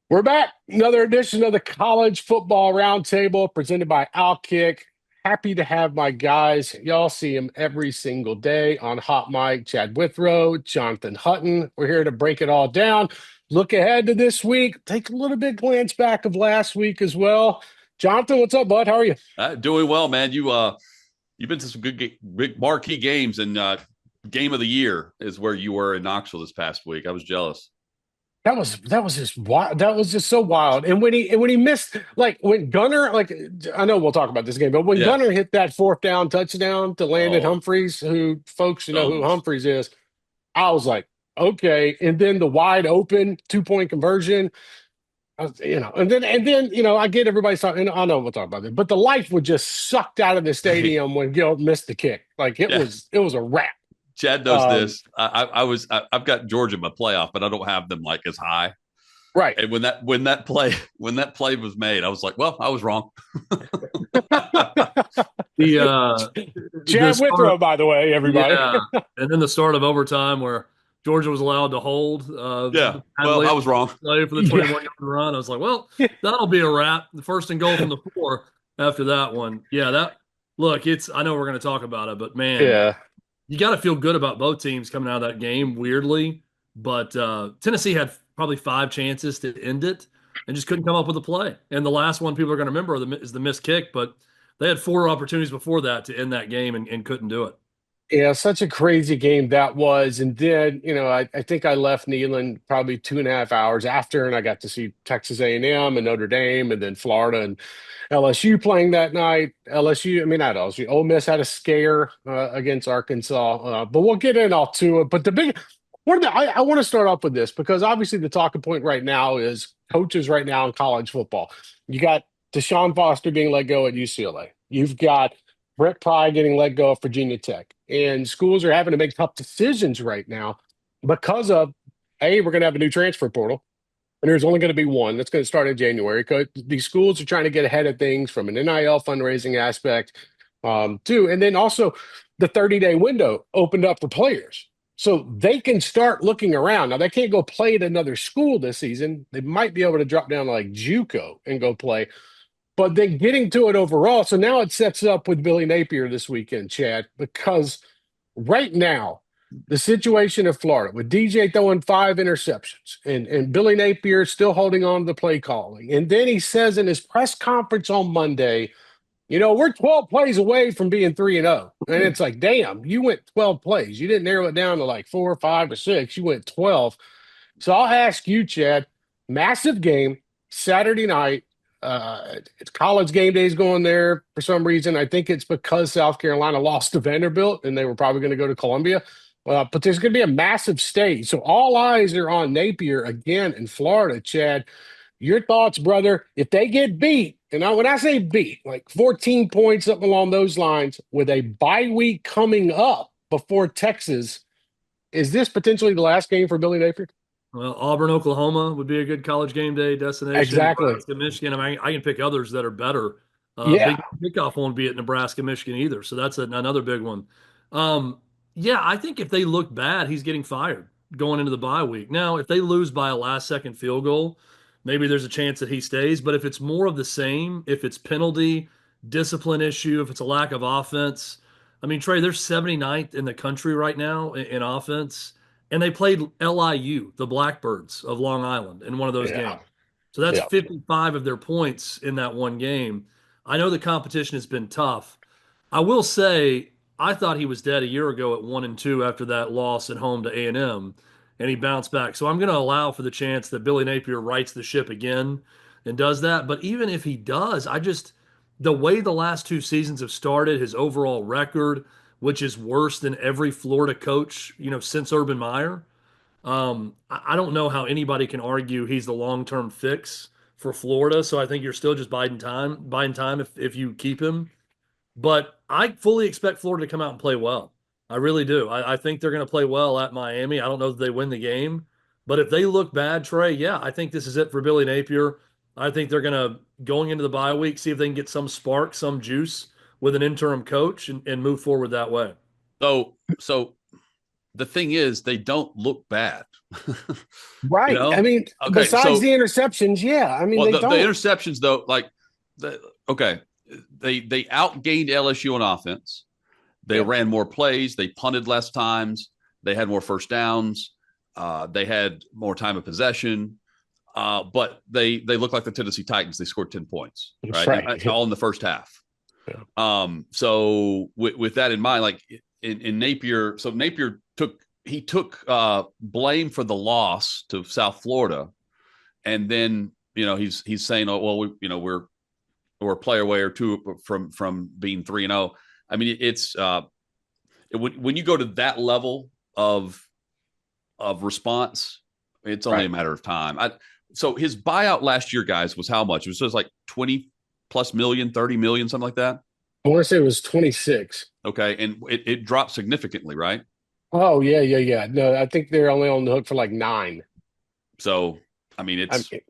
We're back. Another edition of the College Football Roundtable presented by Outkick. Happy to have my guys. Y'all see them every single day on Hot Mic. Chad Withrow, Jonathan Hutton. We're here to break it all down. Look ahead to this week. Take a little bit glance back of last week as well. Jonathan, what's up, bud? How are you? Doing well, man. You've been to some big marquee games, and game of the year is where you were in Knoxville this past week. I was jealous. That was just wild. That was just so wild. And when he missed, like when Gunner, like I know we'll talk about this game, but when Yeah. Gunner hit that fourth down touchdown to Landon Oh, Humphreys, who folks know who domes. Humphreys is, I was like, okay. And then the wide open 2 point conversion, and then I get everybody's talking. And I know we'll talk about it, but the life was just sucked out of the Hey, stadium when Gil missed the kick. Like it yeah. was it was a wrap. Chad knows Um, this. I've got Georgia in my playoff, but I don't have them like as high. right. And when that play was made, I was like, well, I was wrong. The the Chad start, Withrow, by the way, everybody. yeah, and then the start of overtime where Georgia was allowed to hold Yeah. Well, I Hadley was wrong. for the Yeah. 21-yard run. I was like, well, that'll be a wrap. The first and goal from the 4 after that one. Yeah, that look, it's I know we're going to talk about it, but man, Yeah. you got to feel good about both teams coming out of that game. Weirdly, but Tennessee had probably 5 chances to end it and just couldn't come up with a play. And the last one people are going to remember is the missed kick, but they had 4 opportunities before that to end that game and couldn't do it. Yeah, such a crazy game that was. And then, I think I left Neyland probably 2.5 hours after, and I got to see Texas A&M and M and Notre Dame, and then Florida and LSU playing that night. LSU, I mean, not LSU. Ole Miss had a scare against Arkansas, but we'll get in all to it. But I want to start off with this because obviously the talking point right now is coaches right now in college football. You got Deshaun Foster being let go at UCLA. You've got Brett Pry getting let go of Virginia Tech. And schools are having to make tough decisions right now because of, A, we're going to have a new transfer portal. And there's only going to be one that's going to start in January because these schools are trying to get ahead of things from an NIL fundraising aspect, too. And then also the 30-day window opened up for players. So they can start looking around. Now, they can't go play at another school this season. They might be able to drop down to like JUCO and go play. But then getting to it overall, so now it sets up with Billy Napier this weekend, Chad, because right now, the situation in Florida with DJ throwing 5 interceptions and Billy Napier still holding on to the play calling. And then he says in his press conference on Monday, we're 12 plays away from being 3-0. And it's like, damn, you went 12 plays. You didn't narrow it down to like 4 or 5 or 6. You went 12. So I'll ask you, Chad, massive game, Saturday night. It's college game days going there for some reason. I think it's because South Carolina lost to Vanderbilt and they were probably going to go to Columbia. But there's going to be a massive stage. So all eyes are on Napier again in Florida, Chad. Your thoughts, brother, if they get beat, and when I say beat, like 14 points, something along those lines, with a bye week coming up before Texas, is this potentially the last game for Billy Napier? Well, Auburn, Oklahoma would be a good college game day destination. Exactly. Nebraska, Michigan. I mean, I can pick others that are better. Yeah. Big kickoff won't be at Nebraska, Michigan either. So that's another big one. Yeah, I think if they look bad, he's getting fired going into the bye week. Now, if they lose by a last second field goal, maybe there's a chance that he stays. But if it's more of the same, if it's penalty, discipline issue, if it's a lack of offense, I mean, Trey, they're 79th in the country right now in offense and they played LIU, the Blackbirds of Long Island, in one of those Yeah. games. So that's Yeah. 55 of their points in that one game. I know the competition has been tough. I will say I thought he was dead a year ago at 1-2 after that loss at home to A&M, and he bounced back. So I'm going to allow for the chance that Billy Napier rights the ship again and does that. But even if he does, the way the last 2 seasons have started, his overall record, which is worse than every Florida coach, since Urban Meyer. I don't know how anybody can argue he's the long-term fix for Florida. So I think you're still just biding time if you keep him. But I fully expect Florida to come out and play well. I really do. I think they're going to play well at Miami. I don't know that they win the game, but if they look bad, Trey, yeah, I think this is it for Billy Napier. I think they're going to going into the bye week see if they can get some spark, some juice with an interim coach and move forward that way. So the thing is, they don't look bad. Right. I mean, Okay, besides so the interceptions, yeah. I mean, well, they the don't. interceptions though, like, okay, they outgained LSU on offense. They Yep. ran more plays. They punted less times. They had more first downs. They had more time of possession. But they look like the Tennessee Titans. They scored 10 points, right? Right. All in the first half. Yeah. So with that in mind, like in Napier, so Napier took blame for the loss to South Florida, and then he's saying, oh well, we're a player away or two from being 3-0. I mean, it's when you go to that level of response, it's only a matter of time. So his buyout last year, guys, was how much? It was just like 20 plus million, 30 million, something like that. I want to say it was 26. Okay. And it dropped significantly, right? Oh, yeah. No, I think they're only on the hook for like 9. So, I mean, I mean,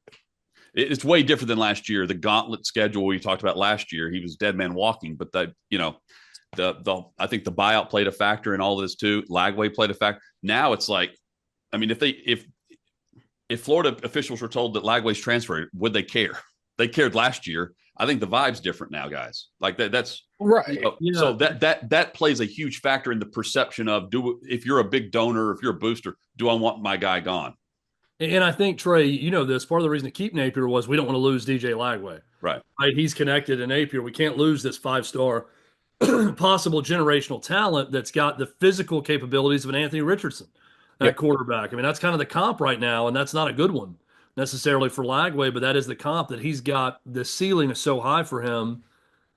it's way different than last year. The gauntlet schedule we talked about last year, he was dead man walking, but I think the buyout played a factor in all this too. Lagway played a factor. Now it's like, I mean, if Florida officials were told that Lagway's transferred, would they care? They cared last year. I think the vibe's different now, guys. Like that's right. So that plays a huge factor in the perception of if you're a big donor, if you're a booster, do I want my guy gone? And I think, Trey, this part of the reason to keep Napier was we don't want to lose DJ Lagway. Right. He's connected to Napier. We can't lose this 5-star possible generational talent that's got the physical capabilities of an Anthony Richardson at quarterback. I mean, that's kind of the comp right now, and that's not a good one necessarily for Lagway, but that is the comp that he's got. The ceiling is so high for him.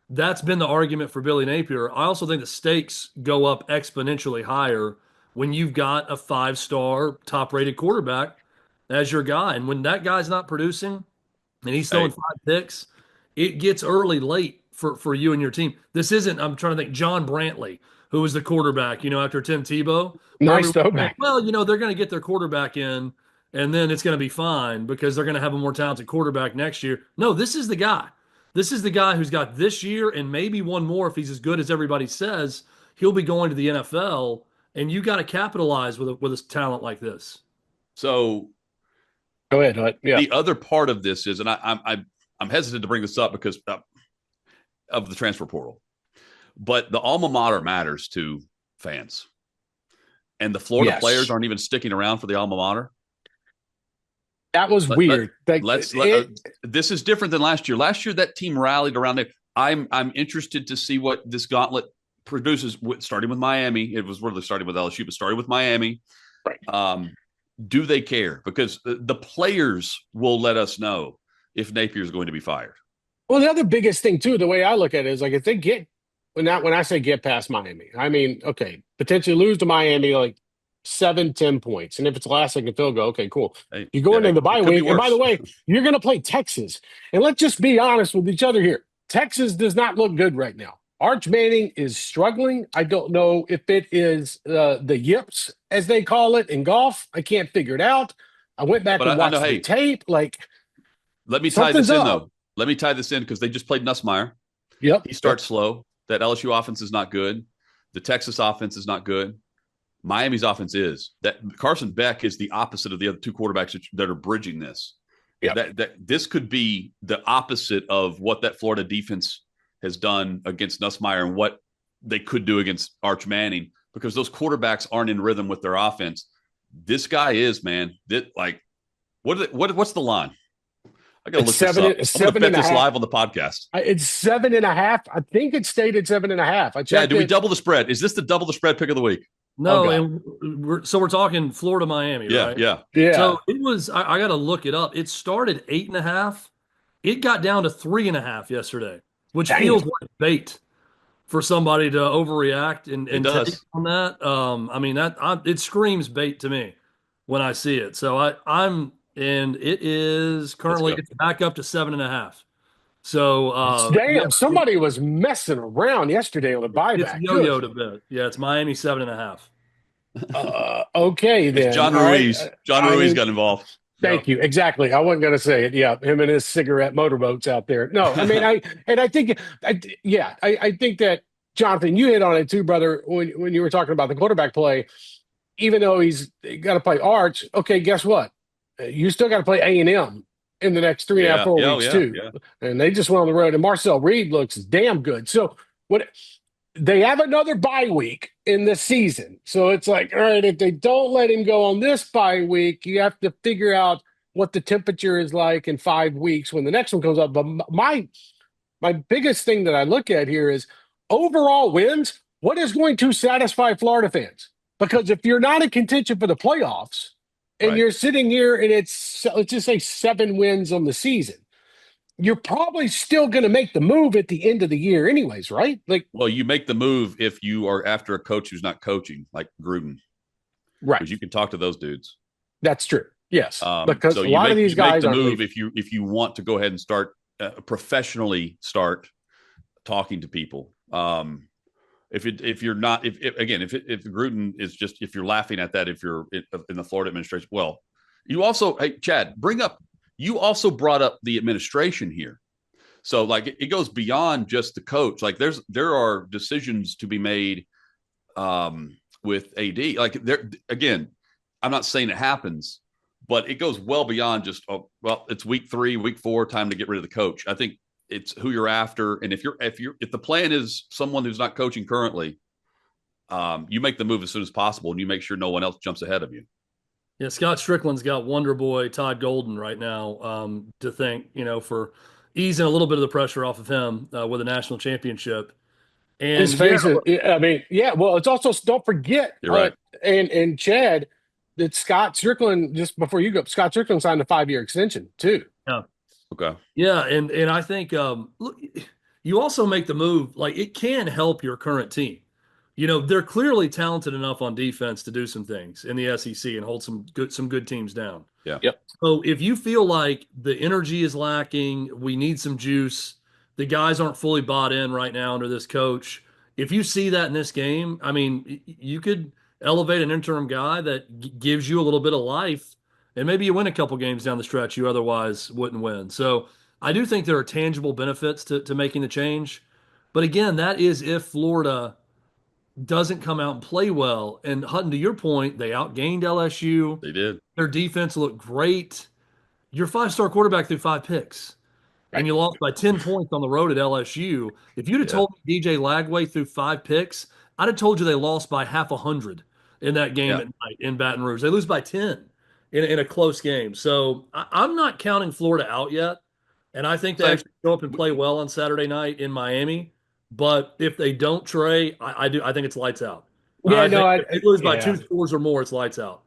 That's been the argument for Billy Napier. I also think the stakes go up exponentially higher when you've got a 5-star top-rated quarterback as your guy. And when that guy's not producing and he's throwing 5 picks, it gets early late for you and your team. This isn't, I'm trying to think, John Brantley, who was the quarterback, after Tim Tebow. Nice throwback. Well, they're going to get their quarterback in, and then it's going to be fine because they're going to have a more talented quarterback next year. No, this is the guy. This is the guy who's got this year and maybe one more if he's as good as everybody says. He'll be going to the NFL, and you got to capitalize with a talent like this. So go ahead. Yeah. The other part of this is, and I'm hesitant to bring this up because of the transfer portal, but the alma mater matters to fans, and the Florida players aren't even sticking around for the alma mater. That was weird. This is different than last year. Last year, that team rallied around it. I'm interested to see what this gauntlet produces. Starting with Miami, it was really starting with LSU, but starting with Miami. Right. Do they care? Because the players will let us know if Napier is going to be fired. Well, the other biggest thing too, the way I look at it is like if they get when I say get past Miami, I mean, okay, potentially lose to Miami like 7-10 points. And if it's last second field goal, okay, cool. You go into the bye week. And by the way, you're going to play Texas. And let's just be honest with each other here. Texas does not look good right now. Arch Manning is struggling. I don't know if it is the yips, as they call it in golf. I can't figure it out. I went back and watched the tape. Like, let me tie this in, though. Let me tie this in because they just played Nussmeier. Yep. He starts slow. That LSU offense is not good. The Texas offense is not good. Miami's offense is. That Carson Beck is the opposite of the other two quarterbacks that are bridging this. Yeah. That this could be the opposite of what that Florida defense has done against Nussmeier and what they could do against Arch Manning because those quarterbacks aren't in rhythm with their offense. This guy is, man. What's the line? I gotta look this up. I'm gonna bet this live on the podcast. It's 7.5. I think it stated 7.5. Yeah, do we double the spread? Is this the double the spread pick of the week? No, and we're talking Florida, Miami, right? Yeah. So it was. I got to look it up. It started 8.5. It got down to 3.5 yesterday, which feels like bait for somebody to overreact and take on that. I mean it screams bait to me when I see it. So and it is currently it's back up to 7.5. So somebody was messing around yesterday on the buyback. It's yo-yoed a bit. Yeah, it's Miami 7.5. Okay, then. It's John Ruiz. John Ruiz got involved. Thank you. Exactly. I wasn't going to say it. Yeah, him and his cigarette motorboats out there. No, I mean, I think that Jonathan, you hit on it too, brother. When you were talking about the quarterback play, even though he's got to play Arch, okay, guess what? You still got to play A&M in the next 3.5, Yeah. 4 weeks too. Yeah. And they just went on the road. And Marcel Reed looks damn good. So what they have another bye week in the season. So it's like, all right, if they don't let him go on this bye week, you have to figure out what the temperature is like in 5 weeks when the next one comes up. But my biggest thing that I look at here is overall wins. What is going to satisfy Florida fans? Because if you're not in contention for the playoffs and Right. you're sitting here and it's, let's just say 7 wins on the season, you're probably still going to make the move at the end of the year anyways, right? Like, well, you make the move if you are after a coach who's not coaching, like Gruden. right. Because you can talk to those dudes. That's true. Yes. Because so a lot of these guys make the are move if you want to go ahead and start professionally start talking to people. If you're not, if Gruden is just, if you're laughing at that, if you're in the Florida administration, well, you also, hey, Chad, you also brought up the administration here. So like it goes beyond just the coach. Like there are decisions to be made with AD. Like there, again, I'm not saying it happens, but it goes well beyond just, oh, well, it's week 3, week 4, time to get rid of the coach. I think it's who you're after. And if the plan is someone who's not coaching currently, you make the move as soon as possible and you make sure no one else jumps ahead of you. Yeah, Scott Strickland's got Wonder Boy Todd Golden right now to thank, for easing a little bit of the pressure off of him with a national championship. And his face is, I mean, yeah, well, it's also, don't forget, You're right. And Chad, that Scott Strickland, just before you go, Scott Strickland signed a 5-year extension too. Yeah. Okay. Yeah, and I think look, you also make the move, like it can help your current team. They're clearly talented enough on defense to do some things in the SEC and hold some good teams down. Yeah. Yep. So if you feel like the energy is lacking, we need some juice, the guys aren't fully bought in right now under this coach. If you see that in this game, I mean, you could elevate an interim guy that gives you a little bit of life, and maybe you win a couple games down the stretch you otherwise wouldn't win. So I do think there are tangible benefits to making the change. But again, that is if Florida doesn't come out and play well. And Hutton, to your point, they outgained LSU. They did. Their defense looked great. Your 5-star quarterback threw 5 picks, and you lost by 10 points on the road at LSU. If you'd have told me DJ Lagway threw 5 picks, I'd have told you they lost by half 100 in that game at night in Baton Rouge. They lose by 10 in a close game. So I'm not counting Florida out yet, and I think they actually go up and play well on Saturday night in Miami. But if they don't, Trey, I think it's lights out. Yeah, if they lose by 2 scores or more, it's lights out.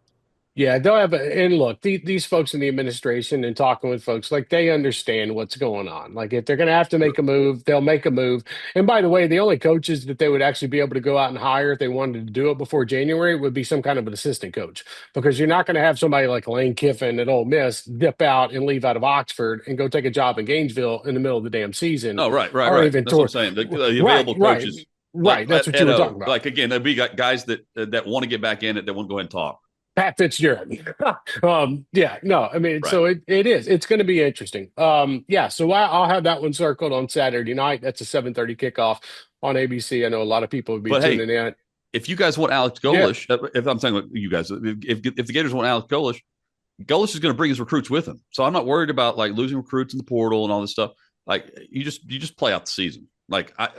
Yeah, they'll have and look, these folks in the administration and talking with folks, like they understand what's going on. Like if they're going to have to make a move, they'll make a move. And by the way, the only coaches that they would actually be able to go out and hire if they wanted to do it before January would be some kind of an assistant coach, because you're not going to have somebody like Lane Kiffin at Ole Miss dip out and leave out of Oxford and go take a job in Gainesville in the middle of the damn season. Oh, right. Even That's what I'm saying. The available coaches. Right. That's what you were talking about. Like, again, there'd be guys that want to get back in it that want to go ahead and talk. Pat Fitzgerald. Yeah, no, I mean, so it's going to be interesting. So I'll have that one circled on Saturday night. That's a 7:30 kickoff on ABC. I know a lot of people would be tuning in. If you guys want Alex Golesh, if I'm saying you guys, if the Gators want Alex Golesh is going to bring his recruits with him. So I'm not worried about like losing recruits in the portal and all this stuff. Like you just play out the season. Like I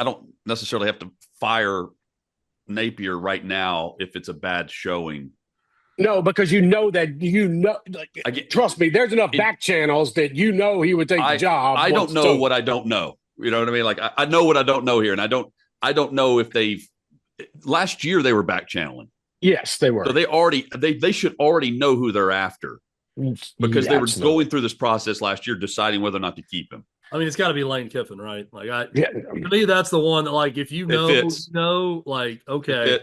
don't necessarily have to fire Napier right now if it's a bad showing. No, because trust me, there's enough back channels that he would take the job. I don't know what I don't know. You know what I mean? Like I know what I don't know here, and I don't know if last year they were back channeling. Yes, they were. So they should already know who they're after, because they were going through this process last year, deciding whether or not to keep him. I mean, it's got to be Lane Kiffin, right? Like, to me, that's the one that, like, if you know, like, okay,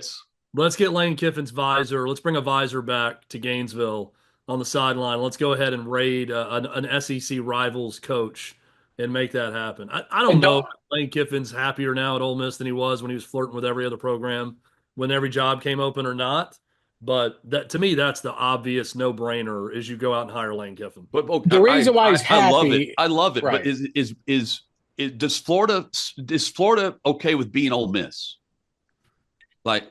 let's get Lane Kiffin's visor. Let's bring a visor back to Gainesville on the sideline. Let's go ahead and raid an SEC rivals coach and make that happen. I don't know if Lane Kiffin's happier now at Ole Miss than he was when he was flirting with every other program when every job came open or not. But that, to me, that's the obvious no-brainer is you go out and hire Lane Kiffin. But the reason why he's happy, I love it. Right. But does Florida okay with being Ole Miss? Like,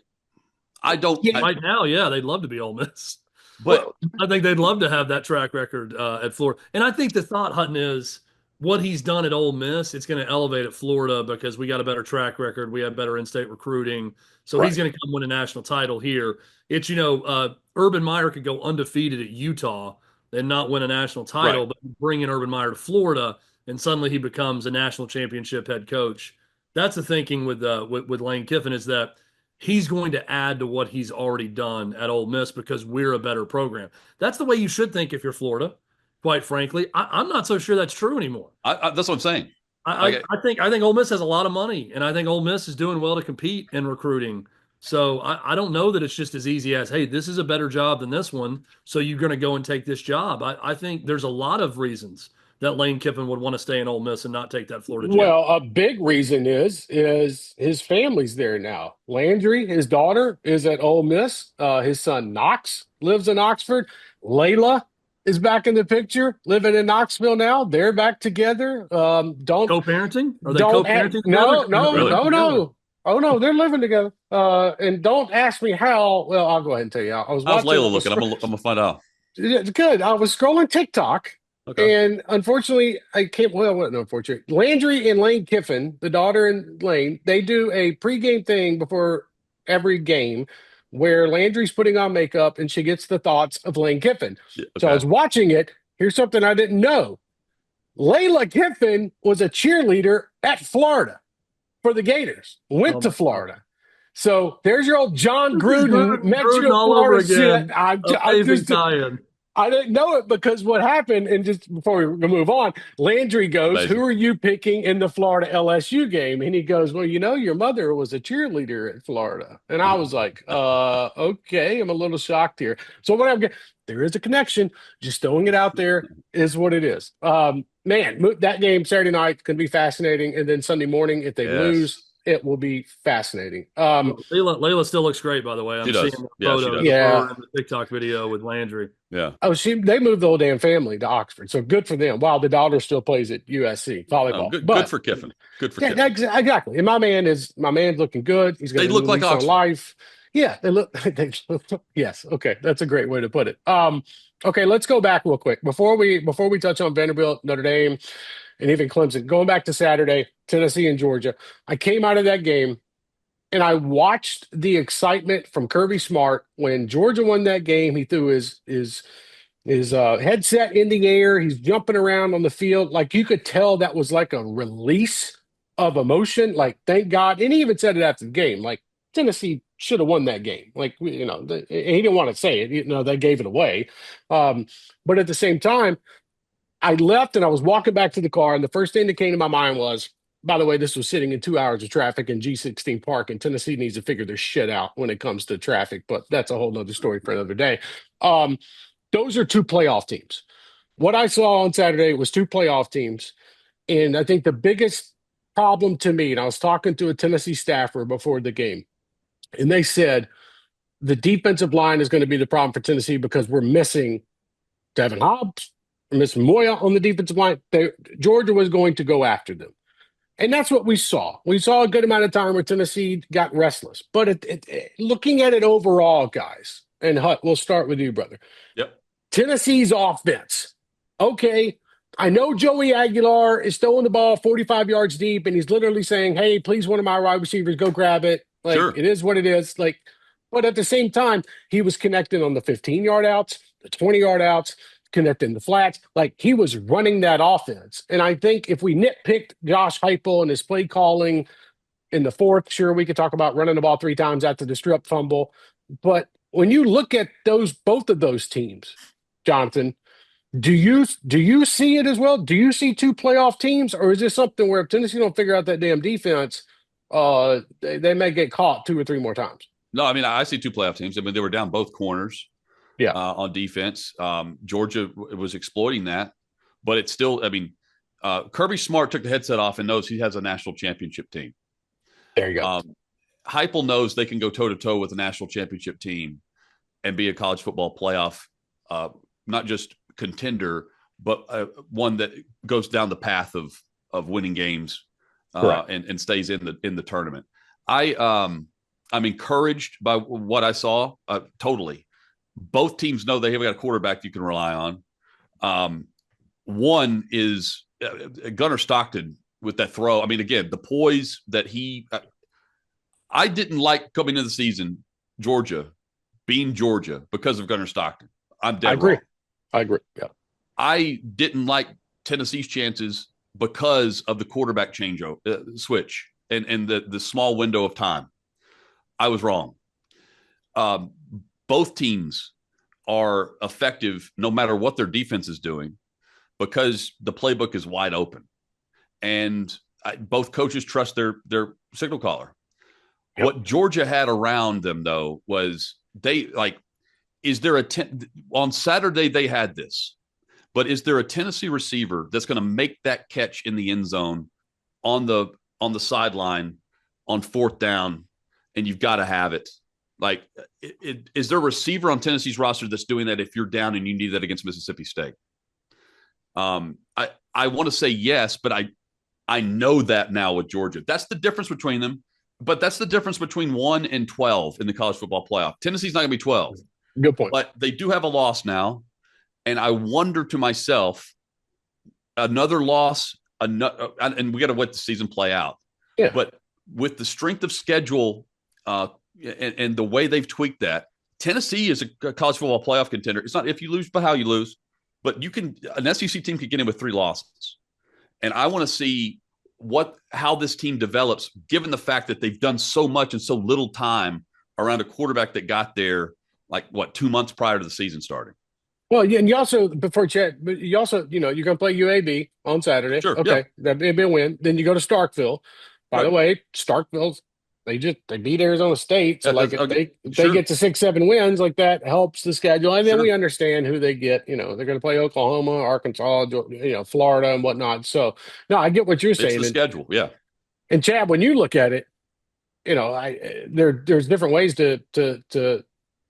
I don't. Yeah, Right now, yeah, they'd love to be Ole Miss. But I think they'd love to have that track record at Florida. And I think the thought, Hutton, is what he's done at Ole Miss, it's going to elevate at Florida because we got a better track record. We have better in-state recruiting. So he's right. going to come win a national title here. It's, Urban Meyer could go undefeated at Utah and not win a national right. title, but bring in Urban Meyer to Florida, and suddenly he becomes a national championship head coach. That's the thinking with Lane Kiffin, is that he's going to add to what he's already done at Ole Miss because we're a better program. That's the way you should think if you're Florida, quite frankly. I'm not so sure that's true anymore. That's what I'm saying. I think Ole Miss has a lot of money, and I think Ole Miss is doing well to compete in recruiting. So I don't know that it's just as easy as, hey, this is a better job than this one, so you're going to go and take this job. I think there's a lot of reasons that Lane Kiffin would want to stay in Ole Miss and not take that Florida job. Well, a big reason is his family's there now. Landry, his daughter, is at Ole Miss. His son Knox lives in Oxford. Layla is back in the picture, living in Knoxville now. They're back together. Don't Co-parenting? Are they don't co-parenting no, together? no, Really? no, no. Oh no, they're living together. And don't ask me how. Well, I'll go ahead and tell you. I was How's watching. Layla looking? I'm gonna find out. It's good. I was scrolling TikTok, Okay. and unfortunately, I can't. Well, what? No, unfortunately, Landry and Lane Kiffin, the daughter and Lane, they do a pregame thing before every game, where Landry's putting on makeup and she gets the thoughts of Lane Kiffin. Yeah, So I okay. was watching it. Here's something I didn't know: Layla Kiffin was a cheerleader at Florida for the Gators. Went to Florida. So there's your old John Gruden, Gruden Metro all over Florida shit. again. Amazing tie-in. I didn't know it because what happened, and just before we move on, Landry goes, Amazing. "Who are you picking in the Florida LSU game?" And he goes, "Well, your mother was a cheerleader at Florida." And I was like, okay, I'm a little shocked here. So what I'm getting, there is a connection. Just throwing it out there is what it is. Man, that game Saturday night can be fascinating. And then Sunday morning, if they lose, it will be fascinating. Layla still looks great, by the way. I'm She does. seeing the Yeah, she photo does. of her in the TikTok video with Landry. Yeah. Oh, they moved the whole damn family to Oxford, so good for them. While the daughter still plays at USC volleyball. Good for Kiffin. Good for Kiffin. Exactly. And my man's looking good. He's got They look like Oxford. life. Yeah, they look. Yes. Okay, that's a great way to put it. Okay, let's go back real quick before we touch on Vanderbilt, Notre Dame, and even Clemson. Going back to Saturday, Tennessee and Georgia. I came out of that game and I watched the excitement from Kirby Smart when Georgia won that game. He threw his headset in the air. He's jumping around on the field. Like you could tell that was like a release of emotion. Like, thank God. And he even said it after the game. Like, Tennessee should have won that game. Like, he didn't want to say it. They gave it away. But at the same time, I left and I was walking back to the car. And the first thing that came to my mind was, by the way, this was sitting in 2 hours of traffic in G16 Park, and Tennessee needs to figure their shit out when it comes to traffic. But that's a whole nother story for another day. Those are two playoff teams. What I saw on Saturday was two playoff teams. And I think the biggest problem to me, and I was talking to a Tennessee staffer before the game, and they said the defensive line is going to be the problem for Tennessee because we're missing Devin Hobbs, we're missing Moya on the defensive line. Georgia was going to go after them. And that's what we saw. We saw a good amount of time where Tennessee got restless. But looking at it overall, guys, and Hut, we'll start with you, brother. Yep. Tennessee's offense. Okay, I know Joey Aguilar is throwing the ball 45 yards deep, and he's literally saying, "Hey, please, one of my wide receivers, go grab it." Like, Sure. It is what it is. Like, but at the same time, he was connecting on the 15-yard outs, the 20-yard outs, connecting the flats. Like, he was running that offense. And I think if we nitpicked Josh Heupel and his play calling in the fourth, sure, we could talk about running the ball 3 times after the strip fumble. But when you look at both of those teams, Jonathan, do you see it as well? Do you see two playoff teams, or is this something where if Tennessee don't figure out that damn defense, they may get caught 2 or 3 more times? No, I mean, I see two playoff teams. I mean, they were down both corners. Yeah. On defense. Georgia was exploiting that, but it's still, I mean, Kirby Smart took the headset off and knows he has a national championship team. There you go. Heupel knows they can go toe-to-toe with a national championship team and be a college football playoff, not just contender, but one that goes down the path of winning games and stays in the tournament. I'm encouraged by what I saw. Totally. Both teams know they have got a quarterback you can rely on. One is Gunnar Stockton with that throw. I mean, again, the poise that I didn't like coming into the season, Georgia being Georgia because of Gunnar Stockton. I'm I dead agree. wrong. I agree. Yeah. I didn't like Tennessee's chances because of the quarterback switch and the small window of time. I was wrong. Um, both teams are effective no matter what their defense is doing because the playbook is wide open, and both coaches trust their signal caller. Yep. What Georgia had around them though was is there on Saturday they had this, but is there a Tennessee receiver that's going to make that catch in the end zone on the sideline on fourth down, and you've got to have it? Like, is there a receiver on Tennessee's roster that's doing that if you're down and you need that against Mississippi State? I want to say yes, but I know that now with Georgia. That's the difference between them. But that's the difference between 1 and 12 in the college football playoff. Tennessee's not going to be 12. Good point. But they do have a loss now. And I wonder to myself, another loss, and we got to let the season play out. Yeah. But with the strength of schedule and the way they've tweaked that, Tennessee is a college football playoff contender. It's not if you lose, but how you lose. But an SEC team could get in with 3 losses. And I want to see how this team develops, given the fact that they've done so much in so little time around a quarterback that got there 2 months prior to the season starting. Well, yeah, and you also you're going to play UAB on Saturday. Sure, okay, yeah. that'd be a win. Then you go to Starkville. By the way, Starkville's they beat Arizona State, so if they get to 6-7 wins, that helps the schedule. And then we understand who they get. They're going to play Oklahoma, Arkansas, Florida, and whatnot. So no, I get what you're saying. It's the schedule, yeah. And Chad, when you look at it, there's different ways to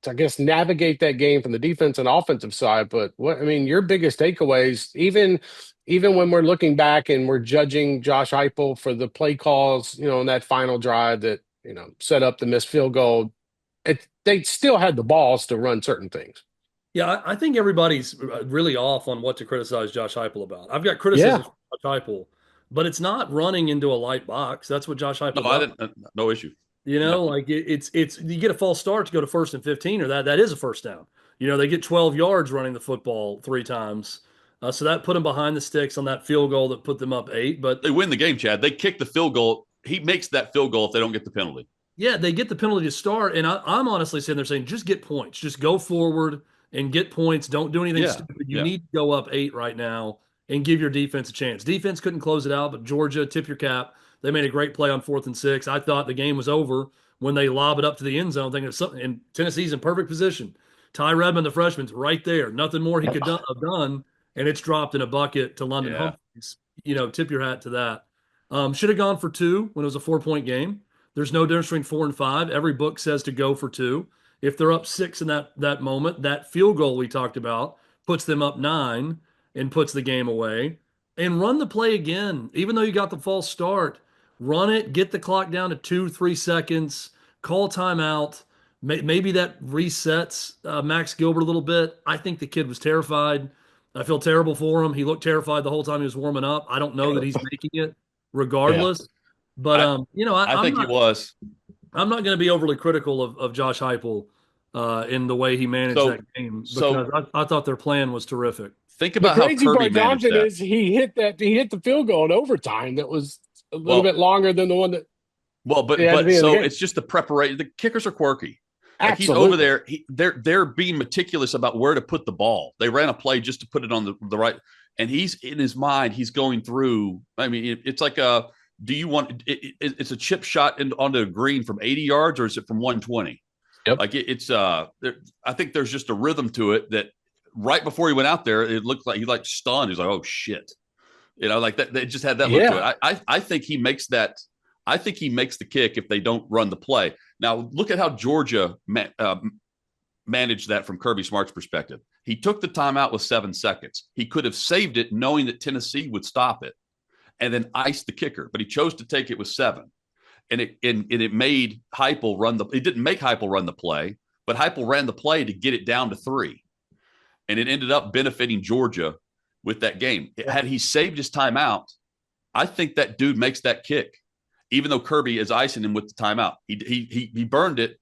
I guess navigate that game from the defense and offensive side. But your biggest takeaways, even when we're looking back and we're judging Josh Heupel for the play calls, in that final drive that set up the missed field goal, they still had the balls to run certain things. Yeah, I think everybody's really off on what to criticize Josh Heupel about. I've got criticism for Josh Heupel, but it's not running into a light box. That's what Josh Heupel does. No issue. It's you get a false start to go to 1st and 15, or that is a first down. They get 12 yards running the football 3 times. So that put them behind the sticks on that field goal that put them up 8. But they win the game, Chad. They kick the field goal. He makes that field goal if they don't get the penalty. Yeah, they get the penalty to start. And I'm honestly sitting there saying, just get points. Just go forward and get points. Don't do anything stupid. You need to go up 8 right now and give your defense a chance. Defense couldn't close it out, but Georgia, tip your cap. They made a great play on 4th and 6. I thought the game was over when they lob it up to the end zone, thinking of something. And Tennessee's in perfect position. Ty Redmond, the freshman's right there. Nothing more he could have done, and it's dropped in a bucket to London Humphreys. Tip your hat to that. Should have gone for 2 when it was a 4-point game. There's no difference between 4 and 5. Every book says to go for 2. If they're up 6 in that moment, that field goal we talked about puts them up 9 and puts the game away. And run the play again, even though you got the false start. Run it, get the clock down to 2-3 seconds, call timeout. Maybe that resets Max Gilbert a little bit. I think the kid was terrified. I feel terrible for him. He looked terrified the whole time he was warming up. I don't know that he's making it regardless. Yeah. But, I think he was. I'm not going to be overly critical of Josh Heupel in the way he managed that game because I thought their plan was terrific. Think about how Kirby managed that. Is he hit the field goal in overtime that was a little bit longer than the one that. Well, but it's just the preparation. The kickers are quirky. He's over there. They're being meticulous about where to put the ball. They ran a play just to put it on the right, and he's in his mind. He's going through. It's like do you want? It's a chip shot onto a green from 80 yards, or is it from 120? Yep. I think there's just a rhythm to it that right before he went out there, it looked like he stunned. He's like, oh shit, that. They just had that look to it. I think he makes that. I think he makes the kick if they don't run the play. Now, look at how Georgia managed that from Kirby Smart's perspective. He took the timeout with 7 seconds. He could have saved it knowing that Tennessee would stop it and then iced the kicker, but he chose to take it with 7. it made Heupel run the. It didn't make Heupel run the play, but Heupel ran the play to get it down to 3, and it ended up benefiting Georgia with that game. Had he saved his timeout, I think that dude makes that kick, even though Kirby is icing him with the timeout. He burned it.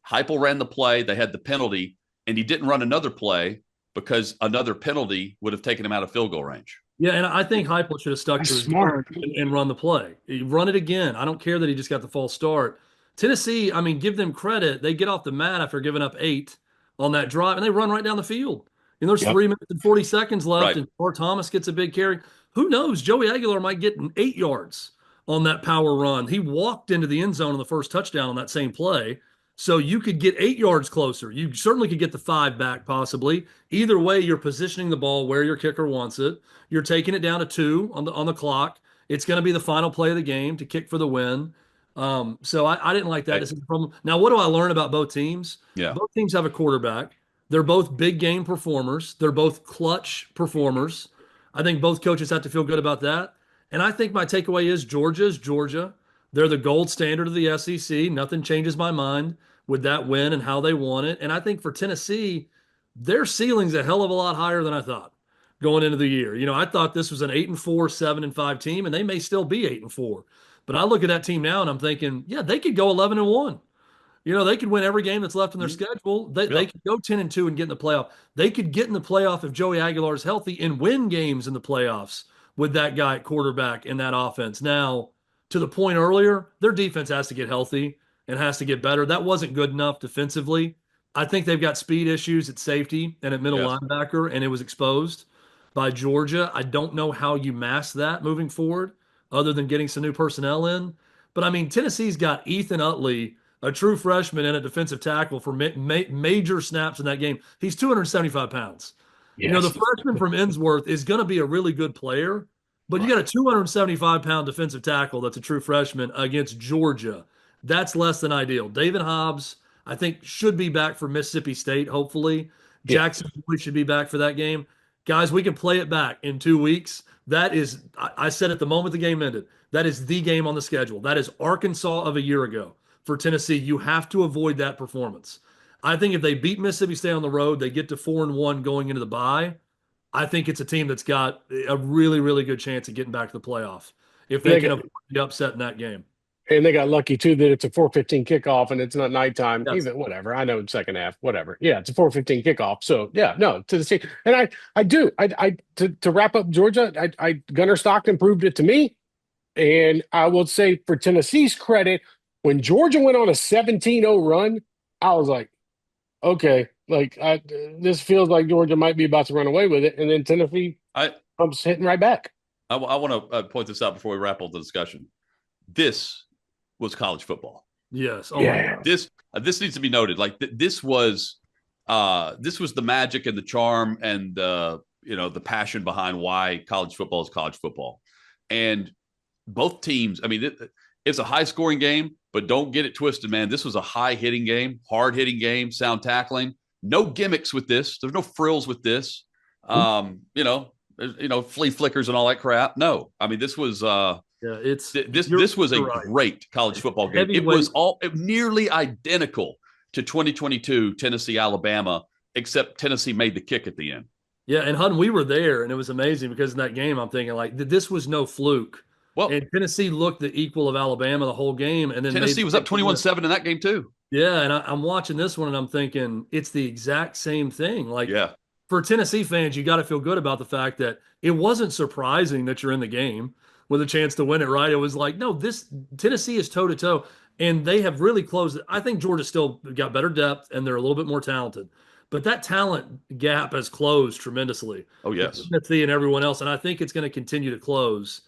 Heupel ran the play. They had the penalty, and he didn't run another play because another penalty would have taken him out of field goal range. Yeah, and I think Heupel should have stuck to his smart and run the play. Run it again. I don't care that he just got the false start. Tennessee, I mean, give them credit. They get off the mat after giving up 8 on that drive, and they run right down the field. And there's 3 minutes and 40 seconds left, Right. and Thor Thomas gets a big carry. Who knows? Joey Aguilar might get 8 yards on that power run. He walked into the end zone on the first touchdown on that same play. So you could get 8 yards closer. You certainly could get the 5 back, possibly. Either way, you're positioning the ball where your kicker wants it. You're taking it down to 2 on the clock. It's going to be the final play of the game to kick for the win. So I didn't like that. This is the problem. Now, what do I learn about both teams? Yeah. Both teams have a quarterback. They're both big game performers. They're both clutch performers. I think both coaches have to feel good about that. And I think my takeaway is Georgia is Georgia. They're the gold standard of the SEC. Nothing changes my mind with that win and how they won it. And I think for Tennessee, their ceiling's a hell of a lot higher than I thought going into the year. You know, I thought this was an 8-4, 7-5 team, and they may still be 8-4. But I look at that team now and I'm thinking, yeah, they could go 11-1. You know, they could win every game that's left in their schedule. They could go 10-2 and get in the playoff. They could get in the playoff if Joey Aguilar is healthy and win games in the playoffs with that guy at quarterback in that offense. Now, to the point earlier, their defense has to get healthy and has to get better. That wasn't good enough defensively. I think they've got speed issues at safety and at middle linebacker, and it was exposed by Georgia. I don't know how you mask that moving forward other than getting some new personnel in. But, I mean, Tennessee's got Ethan Utley, a true freshman and a defensive tackle for major snaps in that game. He's 275 pounds. Yes. You know, the freshman from Innsworth is going to be a really good player, but you got a 275-pound defensive tackle that's a true freshman against Georgia. That's less than ideal. David Hobbs, I think, should be back for Mississippi State, hopefully. Jackson should be back for that game. Guys, we can play it back in 2 weeks. That is, I said at the moment the game ended, that is the game on the schedule. That is Arkansas of a year ago. For Tennessee, you have to avoid that performance. I think if they beat Mississippi State on the road, they get to 4-1 going into the bye. I think it's a team that's got a really, really good chance of getting back to the playoff if they can avoid the upset in that game. And they got lucky too that it's a 4:15 kickoff and it's not nighttime. Yes. Even whatever. I know it's second half, whatever. Yeah, it's a 4:15 kickoff. So yeah, no, to the state. And to wrap up Georgia, Gunnar Stockton proved it to me. And I will say for Tennessee's credit, when Georgia went on a 17-0 run, I was like, okay, this feels like Georgia might be about to run away with it. And then Tennessee comes hitting right back. I want to point this out before we wrap up the discussion. This was college football. Yes. Oh yeah. This needs to be noted. Like this was the magic and the charm and the passion behind why college football is college football. And both teams, I mean, it's a high scoring game, but don't get it twisted, man. This was a high hitting game, hard hitting game, sound tackling. No gimmicks with this. There's no frills with this. Flea flickers and all that crap. No, I mean, this was this was a great college football game. It was nearly identical to 2022 Tennessee Alabama, except Tennessee made the kick at the end. Yeah, and Hutton, we were there, and it was amazing because in that game, I'm thinking like this was no fluke. Well, and Tennessee looked the equal of Alabama the whole game, and then Tennessee was up 21-7 in that game too. Yeah, and I'm watching this one, and I'm thinking it's the exact same thing. For Tennessee fans, you got to feel good about the fact that it wasn't surprising that you're in the game with a chance to win it, right? It was like, no, this Tennessee is toe-to-toe, and they have really closed it. I think Georgia still got better depth, and they're a little bit more talented. But that talent gap has closed tremendously. Oh, yes. Tennessee and everyone else, and I think it's going to continue to close.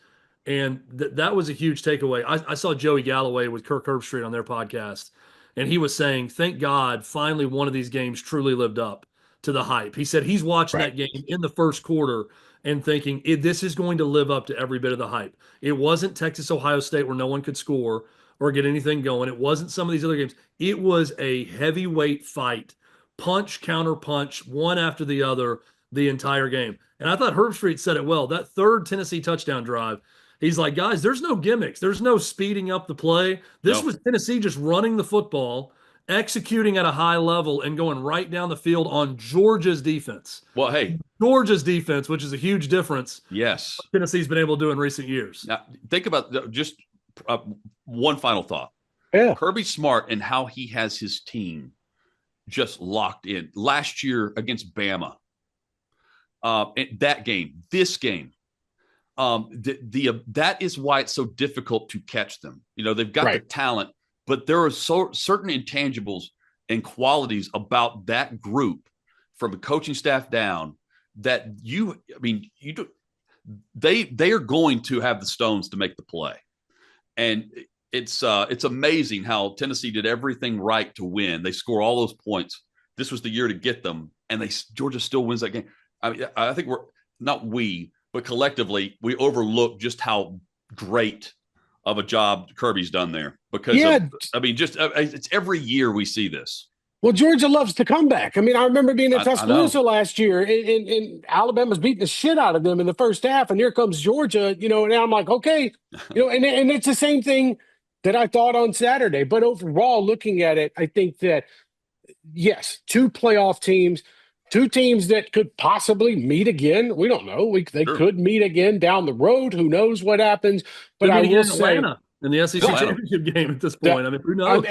And that was a huge takeaway. I saw Joey Galloway with Kirk Herbstreit on their podcast, and he was saying, thank God, finally one of these games truly lived up to the hype. He said he's watching that game in the first quarter and thinking, this is going to live up to every bit of the hype. It wasn't Texas-Ohio State where no one could score or get anything going. It wasn't some of these other games. It was a heavyweight fight, punch, counter punch, one after the other, the entire game. And I thought Herbstreit said it well. That third Tennessee touchdown drive, He's like, guys, there's no gimmicks. There's no speeding up the play. This No. was Tennessee just running the football, executing at a high level, and going right down the field on Georgia's defense. Well, hey, Georgia's defense, which is a huge difference. yes. Tennessee's been able to do in recent years. Now, think about just one final thought. Yeah. Kirby Smart and how he has his team just locked in. Last year against Bama, that game, this game, that is why it's so difficult to catch them. They've got the talent, but there are certain intangibles and qualities about that group from the coaching staff down that they are going to have the stones to make the play. And it's amazing how Tennessee did everything right to win. They score all those points. This was the year to get them, and Georgia still wins that game. I think but collectively we overlook just how great of a job Kirby's done there. Because it's every year we see this. Well, Georgia loves to come back. I remember being in Tuscaloosa last year, and Alabama's beating the shit out of them in the first half, and here comes Georgia, and I'm like, okay, and it's the same thing that I thought on Saturday. But overall, looking at it, I think that, yes, two playoff teams, two teams that could possibly meet again. We don't know. They could meet again down the road. Who knows what happens? But I will say, Atlanta in the SEC championship game at this point. Who knows?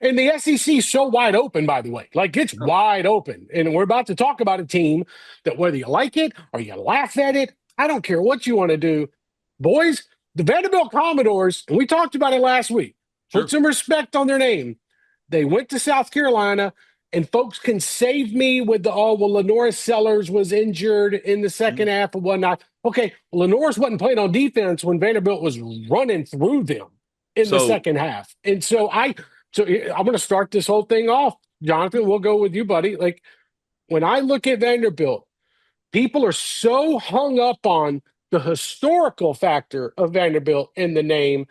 And the SEC is so wide open, by the way. Like, it's wide open. And we're about to talk about a team that, whether you like it or you laugh at it, I don't care what you want to do. Boys, the Vanderbilt Commodores, and we talked about it last week, put some respect on their name. They went to South Carolina, and folks can save me with Lenoris Sellers was injured in the second half and whatnot. Okay, Lenoris wasn't playing on defense when Vanderbilt was running through them in the second half. And so I'm going to start this whole thing off. Jonathan, we'll go with you, buddy. Like, when I look at Vanderbilt, people are so hung up on the historical factor of Vanderbilt in the name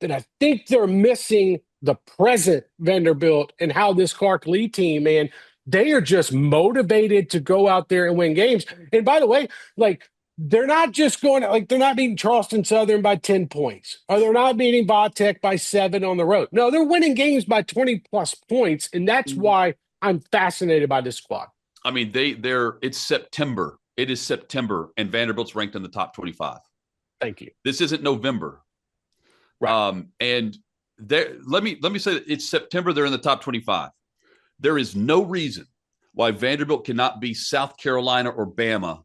that I think they're missing the present Vanderbilt and how this Clark Lee team, man, they are just motivated to go out there and win games. And by the way, like, they're not just going to, they're not beating Charleston Southern by 10 points, or they're not beating Vatech by 7 on the road. No, they're winning games by 20-plus points, and that's why I'm fascinated by this squad. It's September. It is September, and Vanderbilt's ranked in the top 25. Thank you. This isn't November. Right. And let me say that it's September. They're in the top 25. There is no reason why Vanderbilt cannot be South Carolina or Bama,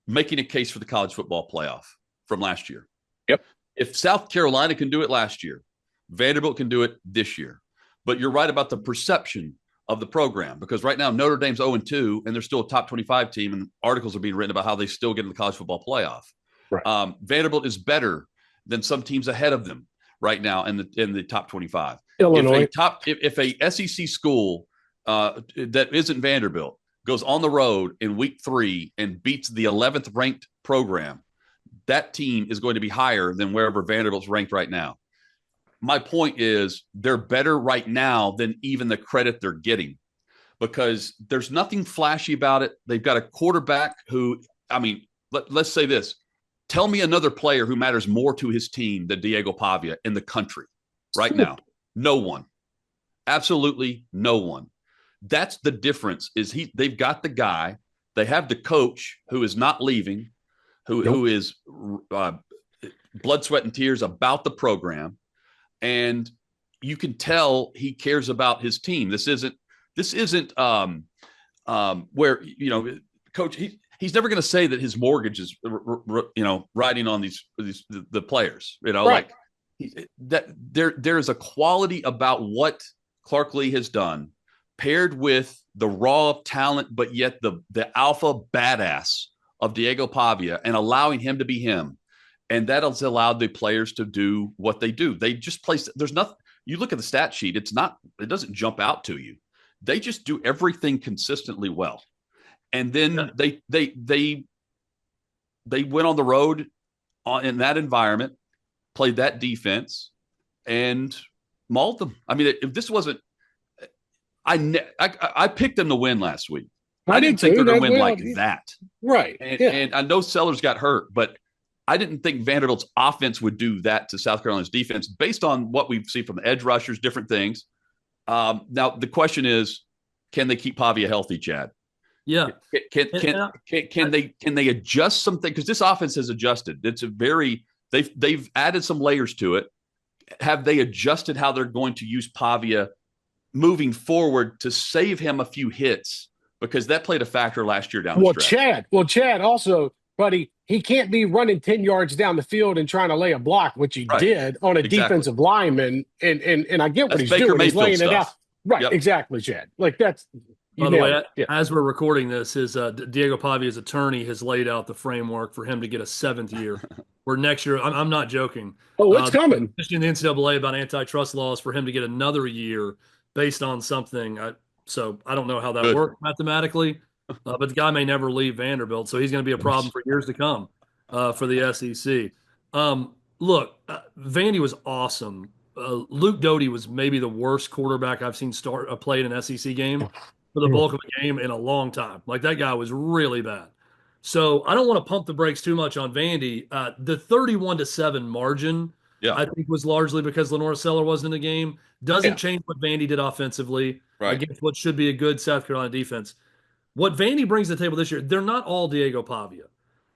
making a case for the college football playoff from last year. Yep. If South Carolina can do it last year, Vanderbilt can do it this year. But you're right about the perception of the program, because right now Notre Dame's 0-2, and they're still a top 25 team, and articles are being written about how they still get in the college football playoff. Right. Vanderbilt is better than some teams ahead of them right now in the top 25. Illinois. If a SEC school that isn't Vanderbilt goes on the road in week 3 and beats the 11th ranked program, that team is going to be higher than wherever Vanderbilt's ranked right now. My point is, they're better right now than even the credit they're getting, because there's nothing flashy about it. They've got a quarterback who, let's say this. Tell me another player who matters more to his team than Diego Pavia in the country right now. No one. Absolutely no one. That's the difference. They've got the guy. They have the coach who is not leaving, who is blood, sweat, and tears about the program. And you can tell he cares about his team. This isn't where, coach, he's never going to say that his mortgage is, riding on the players, right. That there is a quality about what Clark Lee has done, paired with the raw talent, but yet the alpha badass of Diego Pavia, and allowing him to be him. And that has allowed the players to do what they do. They just place, there's nothing, you look at the stat sheet, it doesn't jump out to you. They just do everything consistently well. And then they went on the road in that environment, played that defense, and mauled them. If this wasn't, I picked them to win last week. I didn't think they're going to win like that. Right. And I know Sellers got hurt, but I didn't think Vanderbilt's offense would do that to South Carolina's defense based on what we've seen from the edge rushers, different things. Now the question is, can they keep Pavia healthy, Chad? Yeah. Can they adjust something? Because this offense has adjusted. It's a very they've added some layers to it. Have they adjusted how they're going to use Pavia moving forward to save him a few hits? Because that played a factor last year down the stretch. Chad also, buddy, he can't be running 10 yards down the field and trying to lay a block, which he did on a defensive lineman. And I get what he's doing. He's laying it out. Right, exactly, Chad. Like that's by the way, as we're recording this, his Diego Pavia's attorney has laid out the framework for him to get a 7th year. Where next year, I'm not joking. Oh, it's coming. In the NCAA about antitrust laws for him to get another year based on something. So I don't know how that works mathematically, but the guy may never leave Vanderbilt, so he's going to be a problem for years to come for the SEC. Look, Vandy was awesome. Luke Doty was maybe the worst quarterback I've seen play in an SEC game for the bulk of the game in a long time. Like that guy was really bad. So I don't want to pump the brakes too much on Vandy. The 31-7 margin, I think, was largely because Lenore Seller wasn't in the game. Doesn't change what Vandy did offensively against what should be a good South Carolina defense. What Vandy brings to the table this year, they're not all Diego Pavia.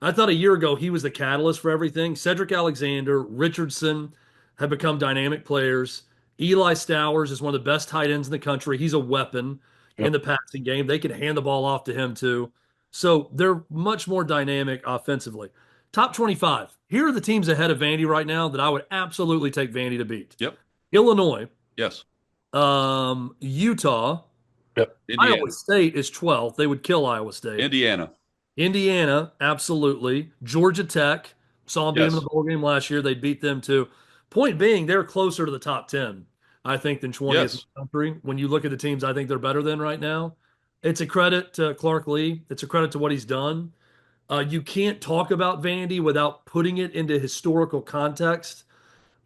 I thought a year ago he was the catalyst for everything. Cedric Alexander, Richardson have become dynamic players. Eli Stowers is one of the best tight ends in the country. He's a weapon in the passing game. They can hand the ball off to him too. So they're much more dynamic offensively. Top 25. Here are the teams ahead of Vandy right now that I would absolutely take Vandy to beat. Yep. Illinois. Yes. Utah. Yep. Iowa State is 12th. They would kill Iowa State. Indiana, absolutely. Georgia Tech. Saw them beat them in the bowl game last year. They beat them too. Point being, they're closer to the top 10, I think, than 20th in the country. When you look at the teams I think they're better than right now, it's a credit to Clark Lee. It's a credit to what he's done. You can't talk about Vandy without putting it into historical context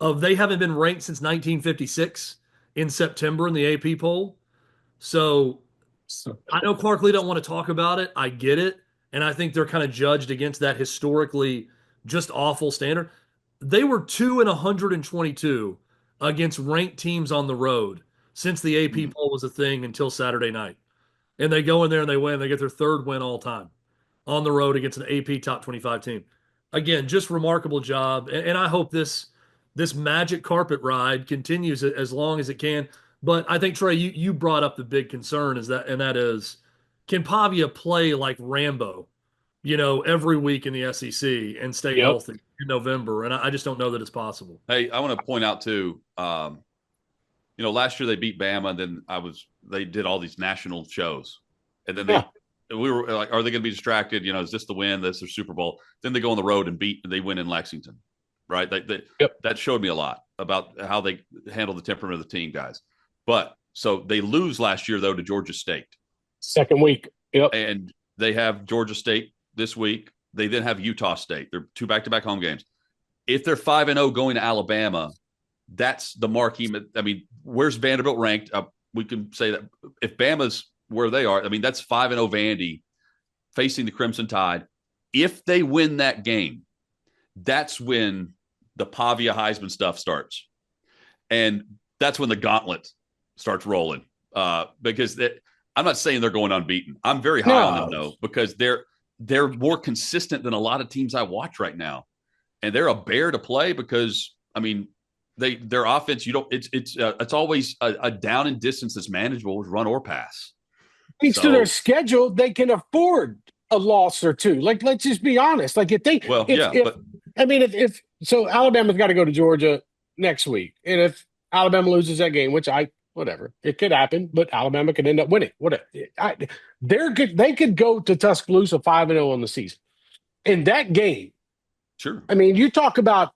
of they haven't been ranked since 1956 in September in the AP poll. So I know Clark Lee don't want to talk about it. I get it. And I think they're kind of judged against that historically just awful standard. They were 2-122 against ranked teams on the road since the AP poll was a thing until Saturday night. And they go in there and they win. They get their 3rd win all time on the road against an AP top 25 team. Again, just remarkable job. And I hope this magic carpet ride continues as long as it can. But I think, Trey, you brought up the big concern that is, can Pavia play like Rambo, every week in the SEC and stay healthy in November? And I just don't know that it's possible. Hey, I want to point out too, last year they beat Bama, and then they did all these national shows, and then we were like, are they going to be distracted? Is this the win? This is their Super Bowl? Then they go on the road and they win in Lexington, right? That showed me a lot about how they handle the temperament of the team, guys. But so they lose last year though to Georgia State, 2nd week. Yep. And they have Georgia State this week. They then have Utah State. They're 2 back-to-back home games. If they're 5-0 going to Alabama, that's the marquee. I mean, where's Vanderbilt ranked? We can say that if Bama's where they are, I mean, that's 5-0 Vandy facing the Crimson Tide. If they win that game, that's when the Pavia Heisman stuff starts. And that's when the gauntlet starts rolling. Because I'm not saying they're going unbeaten. I'm very high on them, though, because they're more consistent than a lot of teams I watch right now. And they're a bear to play because, I mean, their offense, it's always a down and distance that's manageable with run or pass. Thanks to their schedule, they can afford a loss or two. Like, let's just be honest. Like, if Alabama's got to go to Georgia next week, and if Alabama loses that game, which whatever, it could happen, but Alabama could end up winning. They're good. They could go to Tuscaloosa 5-0 on the season. In that game, sure. I mean, you talk about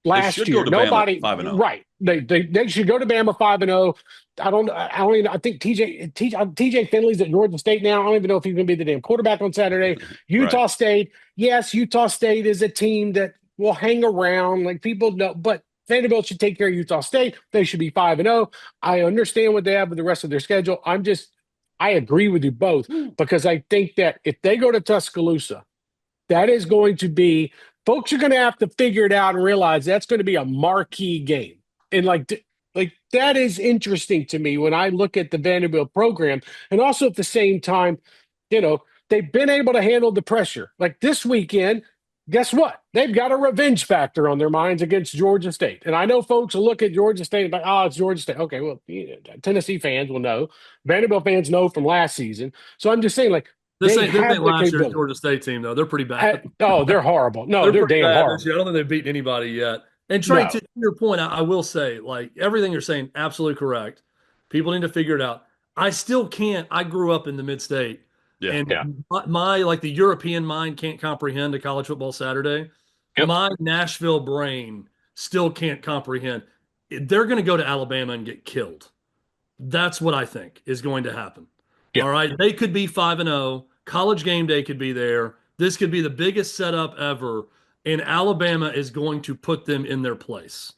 last year. Nobody, Bama 5-0. Right? They should go to Bama 5-0. I think TJ Finley's at Georgia State now. I don't even know if he's going to be the damn quarterback on Saturday. Utah State, yes, Utah State is a team that will hang around. Like people know, but Vanderbilt should take care of Utah State. They should be 5-0. I understand what they have with the rest of their schedule. I agree with you both because I think that if they go to Tuscaloosa, that is going to be folks are going to have to figure it out and realize that's going to be a marquee game. And like that is interesting to me when I look at the Vanderbilt program. And also at the same time, you know, they've been able to handle the pressure. Like this weekend, guess what? They've got a revenge factor on their minds against Georgia State. And I know folks will look at Georgia State and be like, oh, it's Georgia State. Okay, well, Tennessee fans will know. Vanderbilt fans know from last season. So I'm just saying, like, This they ain't this have ain't the last year's capability. Georgia State team though. They're pretty bad. Oh, they're horrible. No, they're pretty damn bad this horrible. year. I don't think they've beaten anybody yet. And Trey, No. to your point, I will say, like everything you're saying, absolutely correct. People need to figure it out. I still can't. I grew up in the mid-state, Yeah. and Yeah. my like the European mind can't comprehend a college football Saturday. Yep. My Nashville brain still can't comprehend. They're going to go to Alabama and get killed. That's what I think is going to happen. Yeah. All right. They could be 5-0. College game day could be there. This could be the biggest setup ever. And Alabama is going to put them in their place.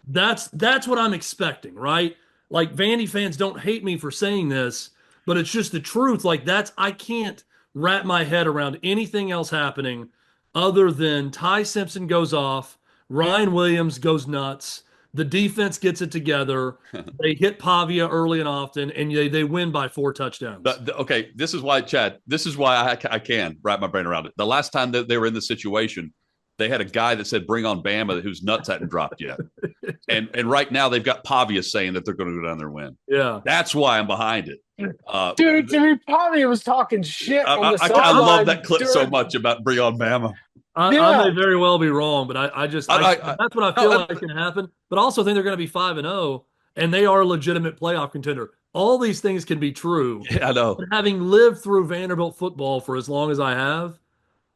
That's what I'm expecting, right? Like Vandy fans don't hate me for saying this, but it's just the truth. Like I can't wrap my head around anything else happening other than Ty Simpson goes off, Ryan Williams goes nuts, the defense gets it together, they hit Pavia early and often, and they win by 4 touchdowns. Okay, this is why, Chad, this is why I can wrap my brain around it. The last time that they were in this situation, they had a guy that said, bring on Bama, whose nuts hadn't dropped yet. And right now they've got Pavia saying that they're going to go down there and win. Yeah. That's why I'm behind it. Dude, Pavia was talking shit on the sideline. I love that clip so much about bring on Bama. I may very well be wrong, but that's what I feel like can happen. But I also think they're going to be 5-0, and they are a legitimate playoff contender. All these things can be true. Yeah, I know. But having lived through Vanderbilt football for as long as I have,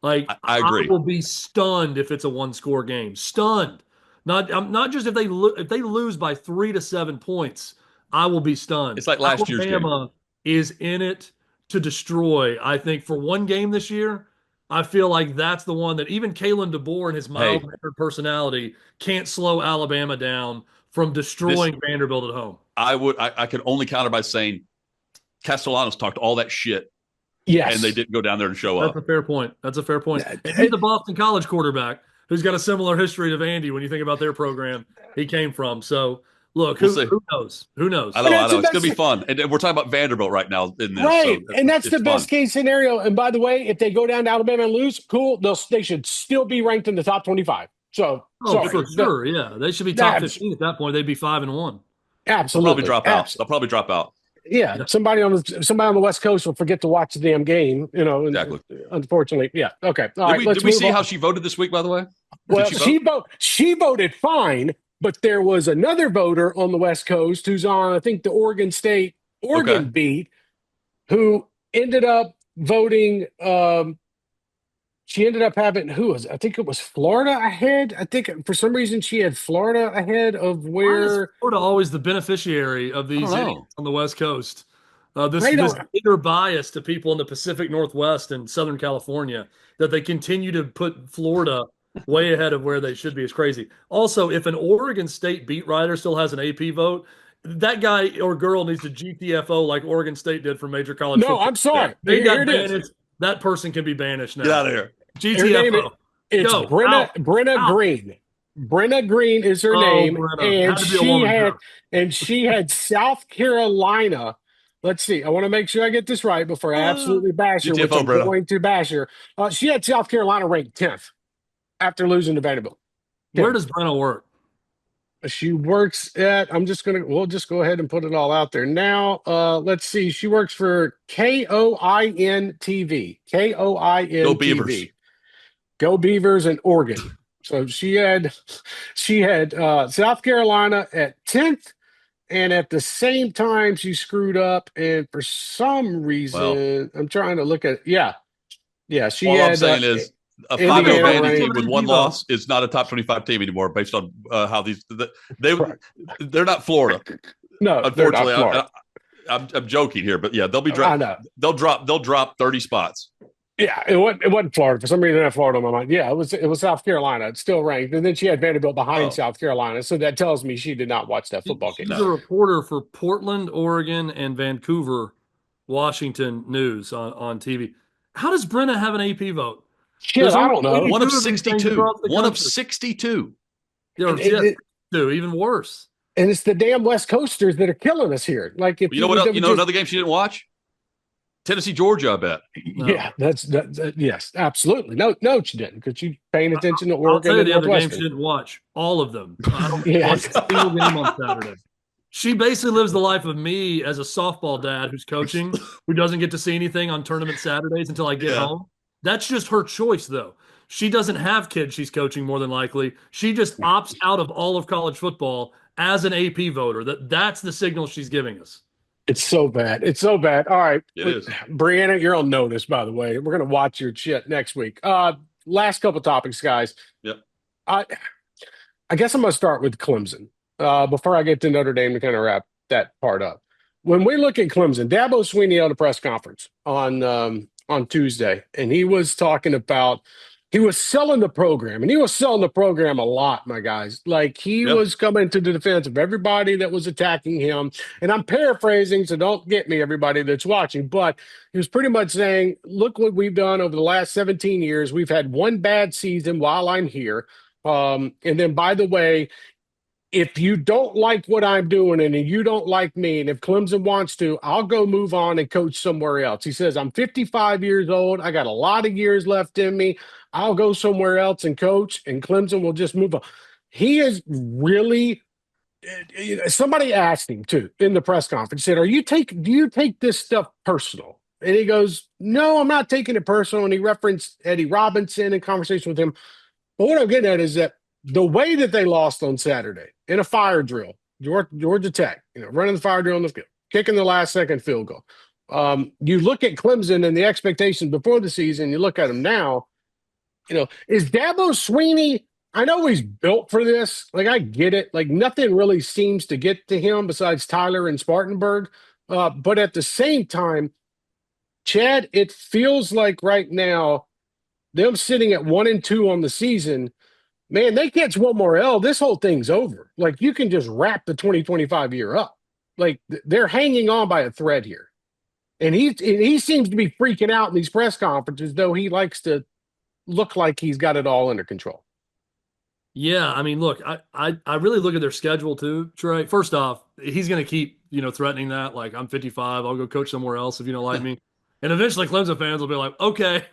like I agree. I will be stunned if it's a 1-score game. Stunned. Not just if they lose by 3 to 7 points, I will be stunned. It's like last year's game. Alabama is in it to destroy. I think for one game this year, I feel like that's the one that even Kalen DeBoer and his mild-mannered personality can't slow Alabama down from destroying Vanderbilt at home. I could only counter by saying Castellanos talked all that shit. Yes. And they didn't go down there and show up. That's a fair point. He's the Boston College quarterback who's got a similar history to Vandy when you think about their program he came from. So, look, who knows? Who knows? I know. It's going to be fun. And we're talking about Vanderbilt right now in this. Right. So and that's the best case scenario. And by the way, if they go down to Alabama and lose, cool. They should still be ranked in the top 25. So, for sure. Yeah. They should be top 15 at that point. They'd be 5-1. Absolutely. They'll probably drop out. Yeah, somebody on the West Coast will forget to watch the damn game. Exactly. Unfortunately, yeah. Okay. All right. Did we see how she voted this week? By the way, well, she voted fine, but there was another voter on the West Coast who's on, I think, the Oregon beat, who ended up voting. She ended up having I think it was Florida ahead. I think for some reason she had Florida ahead of where. Why is Florida always the beneficiary of these idiots on the West Coast? This inner bias to people in the Pacific Northwest and Southern California that they continue to put Florida way ahead of where they should be is crazy. Also, if an Oregon State beat writer still has an AP vote, that guy or girl needs to GTFO like Oregon State did for major college football. No, I'm sorry. They got banished. That person can be banished now. Get out of here. GTFO. It's Brenna Green. Brenna Green is her name, Brenna. and she had South Carolina. Let's see. I want to make sure I get this right before I absolutely bash her, which I'm going to bash her. She had South Carolina ranked 10th after losing to Vanderbilt. Where does Brenna work? She works at, we'll just go ahead and put it all out there now. Let's see. She works for KOIN TV. KOIN Go TV. Beavers. Go Beavers in Oregon. So she had South Carolina at 10th, and at the same time she screwed up, and for some reason I'm trying to look at she all had I'm saying is a 5-0 Vandy team with one loss is not a top 25 team anymore based on how they're not Florida. No, unfortunately, they're not Florida. I'm joking here, but yeah, they'll be dropped. They'll drop 30 spots. Yeah, it wasn't Florida. For some reason, I had Florida on my mind. Yeah, it was South Carolina. It's still ranked. And then she had Vanderbilt behind South Carolina. So that tells me she did not watch that football game. She's a reporter for Portland, Oregon, and Vancouver, Washington News on TV. How does Brenna have an AP vote? Shit, There's I only don't know. 1 of 22 of these things 62. across the One of country. 62. Or And, shit, and, even worse. and it's the damn West Coasters that are killing us here. Like if You know what else? You know just another game she didn't watch? Tennessee, Georgia, I bet. No. yeah, yes, absolutely. No, she didn't because she's paying attention to I'll Oregon tell you and the other games Northwestern. she didn't watch. All of them. I don't watch Yes. a single game on Saturday. She basically lives the life of me as a softball dad who's coaching, who doesn't get to see anything on tournament Saturdays until I get Yeah. home. That's just her choice, though. She doesn't have kids she's coaching more than likely. She just opts out of all of college football as an AP voter. That's the signal she's giving us. It's so bad. It's so bad. All right. It is. Brianna, you're on notice, by the way. We're going to watch your shit next week. Last couple topics, guys. Yep. I guess I'm going to start with Clemson before I get to Notre Dame to kind of wrap that part up. When we look at Clemson, Dabo Swinney held a press conference on Tuesday, and he was talking about he was selling the program, and he was selling the program a lot, my guys. Like he Yep. was coming to the defense of everybody that was attacking him. And I'm paraphrasing, so don't get me, everybody that's watching, but he was pretty much saying, look what we've done over the last 17 years. We've had one bad season while I'm here. And then, by the way, if you don't like what I'm doing and you don't like me, and if Clemson wants to, I'll go move on and coach somewhere else. He says, I'm 55 years old. I got a lot of years left in me. I'll go somewhere else and coach, and Clemson will just move on. He is really somebody asked him too in the press conference, said, do you take this stuff personal? And he goes, no, I'm not taking it personal. And he referenced Eddie Robinson in conversation with him. But what I'm getting at is that the way that they lost on Saturday in a fire drill, Georgia Tech, running the fire drill on the field, kicking the last second field goal. You look at Clemson and the expectations before the season, you look at them now, is Dabo Swinney, I know he's built for this. Like, I get it. Like, nothing really seems to get to him besides Tyler and Spartanburg. But at the same time, Chad, it feels like right now, them sitting at 1-2 on the season, man, they catch one more L, this whole thing's over. Like, you can just wrap the 2025 year up. Like, they're hanging on by a thread here. And he seems to be freaking out in these press conferences, though he likes to look like he's got it all under control. Yeah, I mean, look, I really look at their schedule too, Trey. First off, he's going to keep, threatening that, like, I'm 55, I'll go coach somewhere else if you don't like me. And eventually Clemson fans will be like, okay,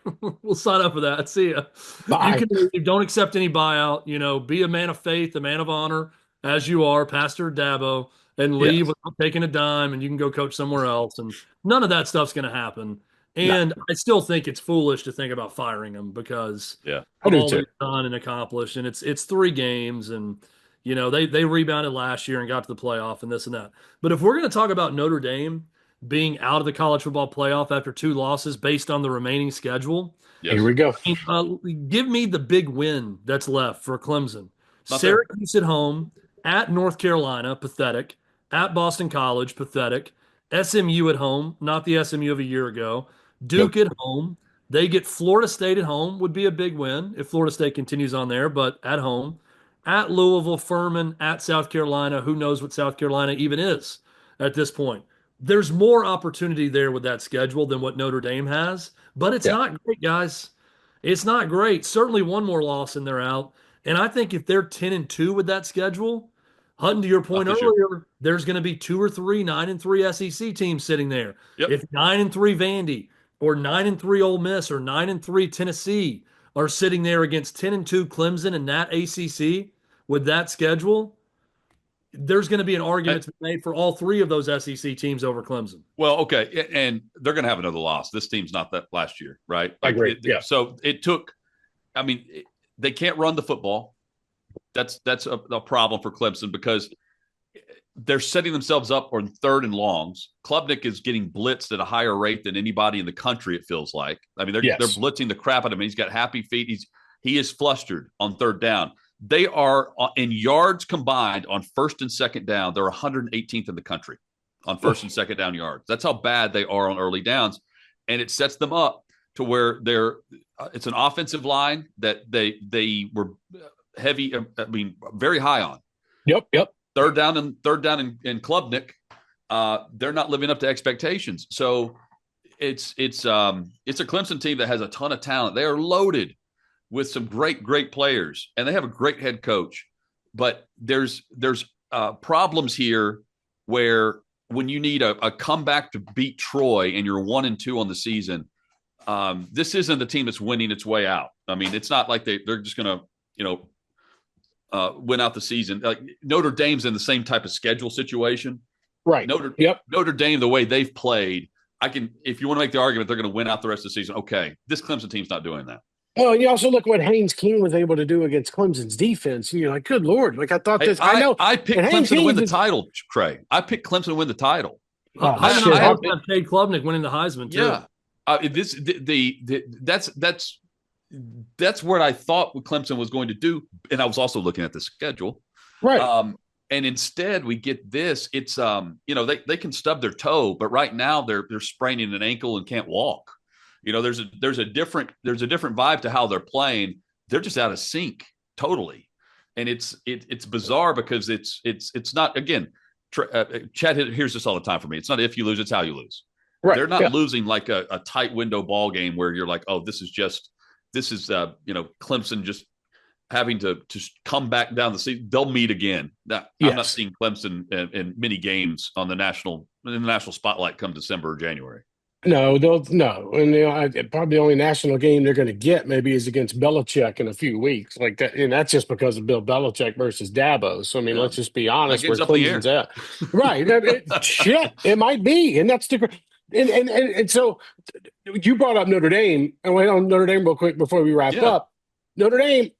we'll sign up for that. See ya. Bye. You can leave. Don't accept any buyout. Be a man of faith, a man of honor, as you are, Pastor Dabo, and leave without taking a dime, and you can go coach somewhere else. And none of that stuff's going to happen. And I still think it's foolish to think about firing him because of all they've done and accomplished. And it's 3 games, and they rebounded last year and got to the playoff and this and that. But if we're going to talk about Notre Dame being out of the college football playoff after 2 losses based on the remaining schedule, here we go. Give me the big win that's left for Clemson. Not Syracuse at home, at North Carolina, pathetic. At Boston College, pathetic. SMU at home, not the SMU of a year ago. Duke at home. They get Florida State at home, would be a big win if Florida State continues on there, but at home. At Louisville, Furman, at South Carolina. Who knows what South Carolina even is at this point? There's more opportunity there with that schedule than what Notre Dame has, but it's not great, guys. It's not great. Certainly one more loss and they're out. And I think if they're 10-2 with that schedule, Hutton, to your point earlier, there's going to be 2 or 3 9-3 SEC teams sitting there. Yep. If 9-3 Vandy or 9-3 Ole Miss or 9-3 Tennessee are sitting there against 10-2 Clemson and that ACC with that schedule, there's going to be an argument to be made for all 3 of those SEC teams over Clemson. Well, okay, and they're going to have another loss. This team's not that last year, right? I agree. So it took. I mean, they can't run the football. That's a problem for Clemson because they're setting themselves up on 3rd and longs. Klubnik is getting blitzed at a higher rate than anybody in the country. It feels like. I mean, they're blitzing the crap out of him. He's got happy feet. He is flustered on 3rd down. They are in yards combined on 1st and 2nd down. They're 118th in the country on 1st and 2nd down yards. That's how bad they are on early downs, and it sets them up to where it's an offensive line that they were heavy. I mean, very high on. Yep. Third down in Klubnik, they're not living up to expectations. So it's a Clemson team that has a ton of talent. They are loaded with some great players, and they have a great head coach. But there's problems here where when you need a comeback to beat Troy and you're 1-2 on the season, this isn't the team that's winning its way out. I mean, it's not like they're just going to win out the season. Like Notre Dame's in the same type of schedule situation. Right. Notre Dame, the way they've played, if you want to make the argument they're going to win out the rest of the season, okay, this Clemson team's not doing that. Well, and you also look what Haynes King was able to do against Clemson's defense. And you're like, good Lord. Like, I thought this. I know. I picked Clemson to win the title, Craig. I picked Clemson to win the title. I have Cade Klubnik winning the Heisman, too. Yeah. That's what I thought what Clemson was going to do. And I was also looking at the schedule. Right. And instead we get this. It's they can stub their toe, but right now they're spraining an ankle and can't walk. There's a different vibe to how they're playing. They're just out of sync totally, and it's bizarre because it's not, again. Chad hears this all the time from me. It's not if you lose, it's how you lose. Right. They're not losing like a tight window ball game where you're like, oh, this is Clemson just having to come back down the season. They'll meet again. I'm not seeing Clemson in many games in the national spotlight come December or January. No. And probably the only national game they're going to get maybe is against Belichick in a few weeks, like that, and that's just because of Bill Belichick versus Dabo. So I mean, let's just be honest, where Clemson's at. Right? It might be, and that's the. And so you brought up Notre Dame, and wait on Notre Dame real quick before we wrap up. Notre Dame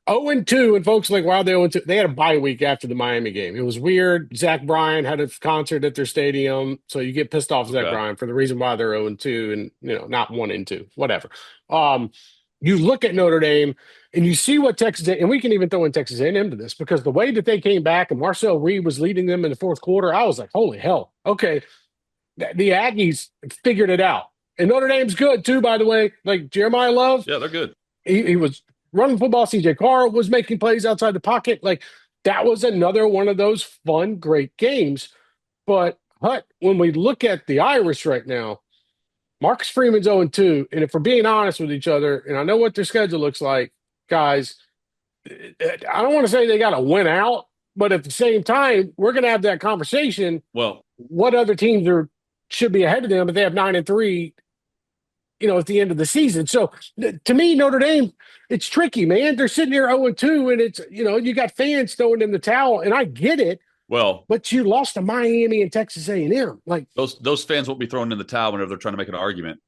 0-2, and folks are like, wow, they 0-2. They had a bye week after the Miami game. It was weird. Zach Bryan had a concert at their stadium, so you get pissed off Zach Bryan for the reason why they're 0-2 and not 1-2, whatever. You look at Notre Dame and you see what Texas, and we can even throw in Texas A&M to this, because the way that they came back and Marcel Reed was leading them in the fourth quarter, I was like, holy hell, okay. The Aggies figured it out. And Notre Dame's good, too, by the way. Like Jeremiah Love. Yeah, they're good. He was running football. CJ Carr was making plays outside the pocket. Like, that was another one of those fun, great games. But when we look at the Irish right now, Marcus Freeman's 0-2. And if we're being honest with each other, and I know what their schedule looks like, guys, I don't want to say they got to win out, but at the same time, we're going to have that conversation. Well, what other teams should be ahead of them, but they have 9-3, at the end of the season. So to me, Notre Dame, it's tricky, man. They're sitting here 0-2, and it's, you got fans throwing in the towel, and I get it. Well, but you lost to Miami and Texas A&M. Like those fans won't be throwing in the towel whenever they're trying to make an argument,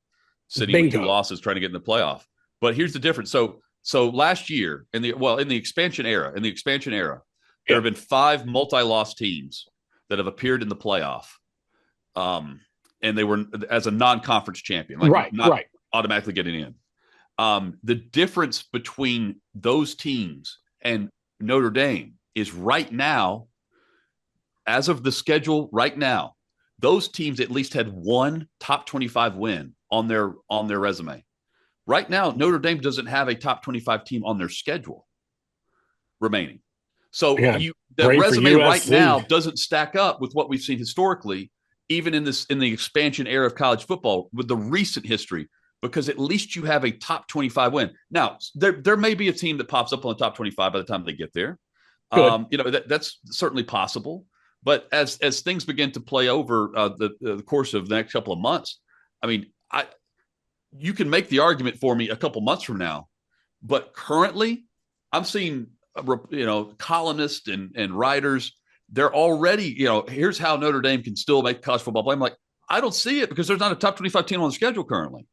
sitting with 2 losses, trying to get in the playoff. But here's the difference. So last year in the expansion era, there have been 5 multi-loss teams that have appeared in the playoff. And they were as a non-conference champion, not automatically getting in. The difference between those teams and Notre Dame is right now, as of the schedule right now, those teams at least had one top 25 win on their resume. Right now, Notre Dame doesn't have a top 25 team on their schedule remaining. So the resume right now doesn't stack up with what we've seen historically, even in the expansion era of college football with the recent history, because at least you have a top 25 win. Now, there may be a team that pops up on the top 25 by the time they get there. That's certainly possible. But as things begin to play over the course of the next couple of months, I mean, you can make the argument for me a couple months from now, but currently I'm seeing columnists and writers. They're already, here's how Notre Dame can still make college football play. I'm like, I don't see it because there's not a top 25 team on the schedule currently.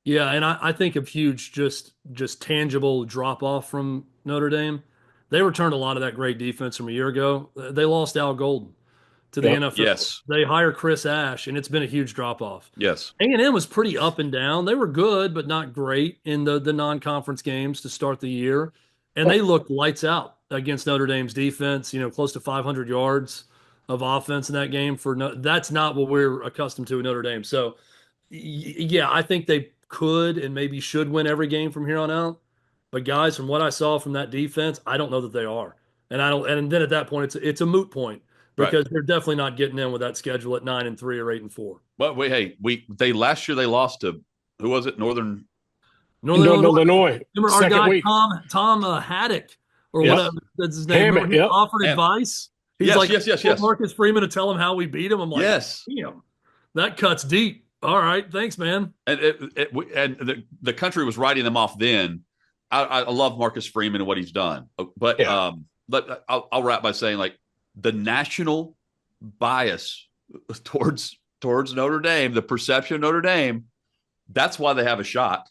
Yeah, and I think of huge just tangible drop-off from Notre Dame. They returned a lot of that great defense from a year ago. They lost Al Golden to the NFL. Yes. They hired Chris Ash, and it's been a huge drop-off. Yes. A&M was pretty up and down. They were good, but not great in the non-conference games to start the year. And they looked lights out against Notre Dame's defense, close to 500 yards of offense in that game. That's not what we're accustomed to in Notre Dame. So, yeah, I think they could and maybe should win every game from here on out. But guys, from what I saw from that defense, I don't know that they are. And then at that point, it's a moot point Right. because they're definitely not getting in with that schedule at 9-3 or 8-4. But they last year they lost to who was it? Northern. Northern Northern Illinois. Illinois, Remember our second guy week. Tom Haddock or Yes. whatever that's his name. Hammett, Remember he yep. offered advice. He's Yes, like, yes. Marcus Freeman to tell him how we beat him. I'm like, Yes. damn, that cuts deep. All right, thanks, man. And the country was writing them off then. I love Marcus Freeman and what he's done, but I'll wrap by saying like the national bias towards Notre Dame, the perception of Notre Dame, that's why they have a shot.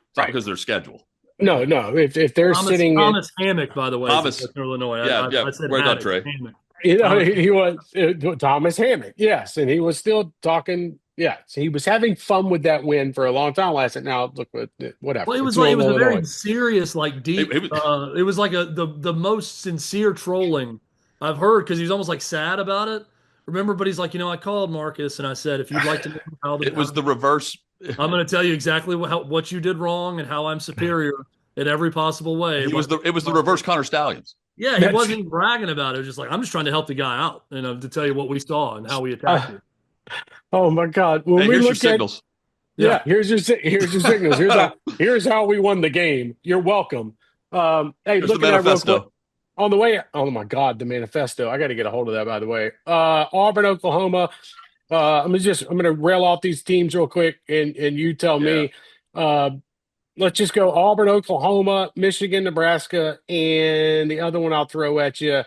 It's not because of their schedule. No. If they're sitting Thomas Hammock, by the way, Thomas, Illinois. I said well done, Haddock, Trey. Hammock. he was Thomas Hammock, yes, and he was still talking. Yeah, so he was having fun with that win for a long time last night. Now look, whatever. Well, it was a very serious, like deep. It was like the most sincere trolling I've heard because he's almost like sad about it. Remember, but he's like, I called Marcus and I said, if you'd like to know how it was the reverse. I'm going to tell you exactly what you did wrong and how I'm superior in every possible way. It was the reverse Connor Stallions. Yeah, he wasn't even bragging about it. It was just like, I'm just trying to help the guy out, to tell you what we saw and how we attacked him. Oh my God! When here's your signals. Here's your signals. Here's how we won the game. You're welcome. Hey, look at that real quick. On the way. Oh my God, the manifesto. I got to get a hold of that. By the way, Auburn, Oklahoma. I'm gonna rail off these teams real quick, and you tell me. Let's just go Auburn, Oklahoma, Michigan, Nebraska, and the other one I'll throw at you.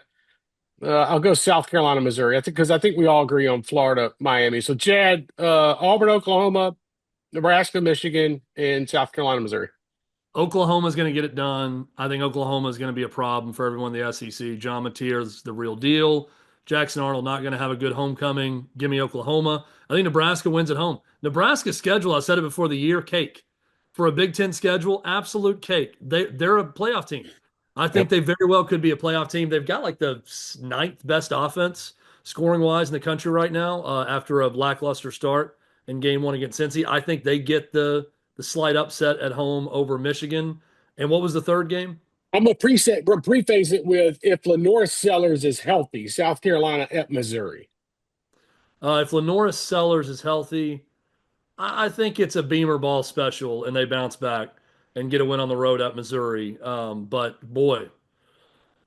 I'll go South Carolina, Missouri. Because I think we all agree on Florida, Miami. So, Chad, Auburn, Oklahoma, Nebraska, Michigan, and South Carolina, Missouri. Oklahoma's going to get it done. I think Oklahoma is going to be a problem for everyone in the SEC. John Napier is the real deal. Jackson Arnold not going to have a good homecoming. Give me Oklahoma. I think Nebraska wins at home. Nebraska's schedule, I said it before the year, cake. For a Big Ten schedule, absolute cake. They're a playoff team. I think they very well could be a playoff team. They've got like the 9th best offense scoring-wise in the country right now after a lackluster start in Game 1 against Cincy. I think they get the slight upset at home over Michigan. And what was the third game? I'm going to preface it with if Lenore Sellers is healthy, South Carolina at Missouri. If Lenore Sellers is healthy, I think it's a Beamer ball special and they bounce back and get a win on the road at Missouri. But, boy,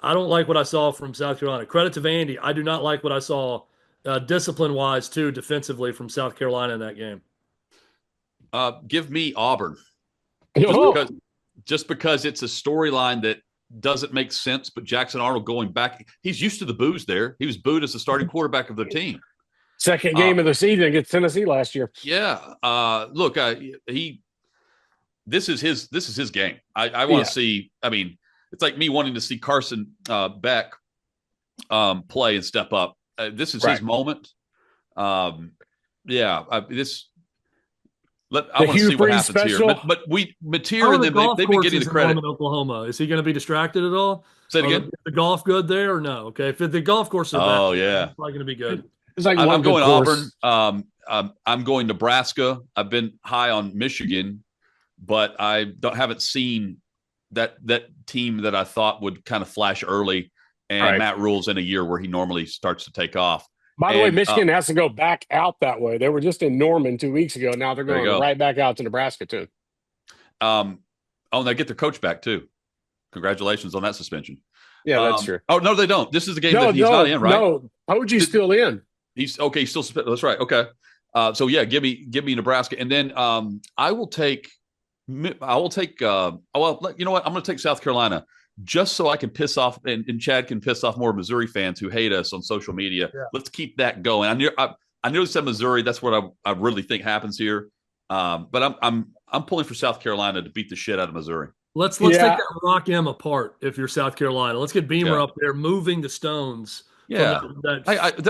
I don't like what I saw from South Carolina. Credit to Vandy. I do not like what I saw discipline-wise, too, defensively from South Carolina in that game. Give me Auburn. Just because it's a storyline that doesn't make sense, but Jackson Arnold going back, he's used to the boos there. He was booed as the starting quarterback of their team. Second game of the season against Tennessee last year. Yeah. Look, this is his game. I want to see. I mean, it's like me wanting to see Carson Beck play and step up. This is his moment. I want to see what happens special. here. But Napier and them, they've been getting the credit. In Oklahoma, is he going to be distracted at all? Say it again. Is the golf good there or no? Okay, if the golf course is bad, it's probably going to be good. It's like I'm going Auburn. I'm going Nebraska. I've been high on Michigan, but I haven't seen that team that I thought would kind of flash early. And Matt Rule's in a year where he normally starts to take off. By the way, Michigan has to go back out that way. They were just in Norman 2 weeks ago. Now they're going right back out to Nebraska too. And they get their coach back too. Congratulations on that suspension. Yeah, that's true. Oh no, they don't. This is the game that he's not in, right? No, OG's still in. He's still suspended. That's right. Okay. So yeah, give me Nebraska, and then I will take. You know what? I'm going to take South Carolina just so I can piss off and Chad can piss off more Missouri fans who hate us on social media. Yeah. Let's keep that going. I nearly said Missouri. That's what I really think happens here. But I'm pulling for South Carolina to beat the shit out of Missouri. Let's take that Rock M apart if you're South Carolina. Let's get Beamer up there moving the stones. Yeah,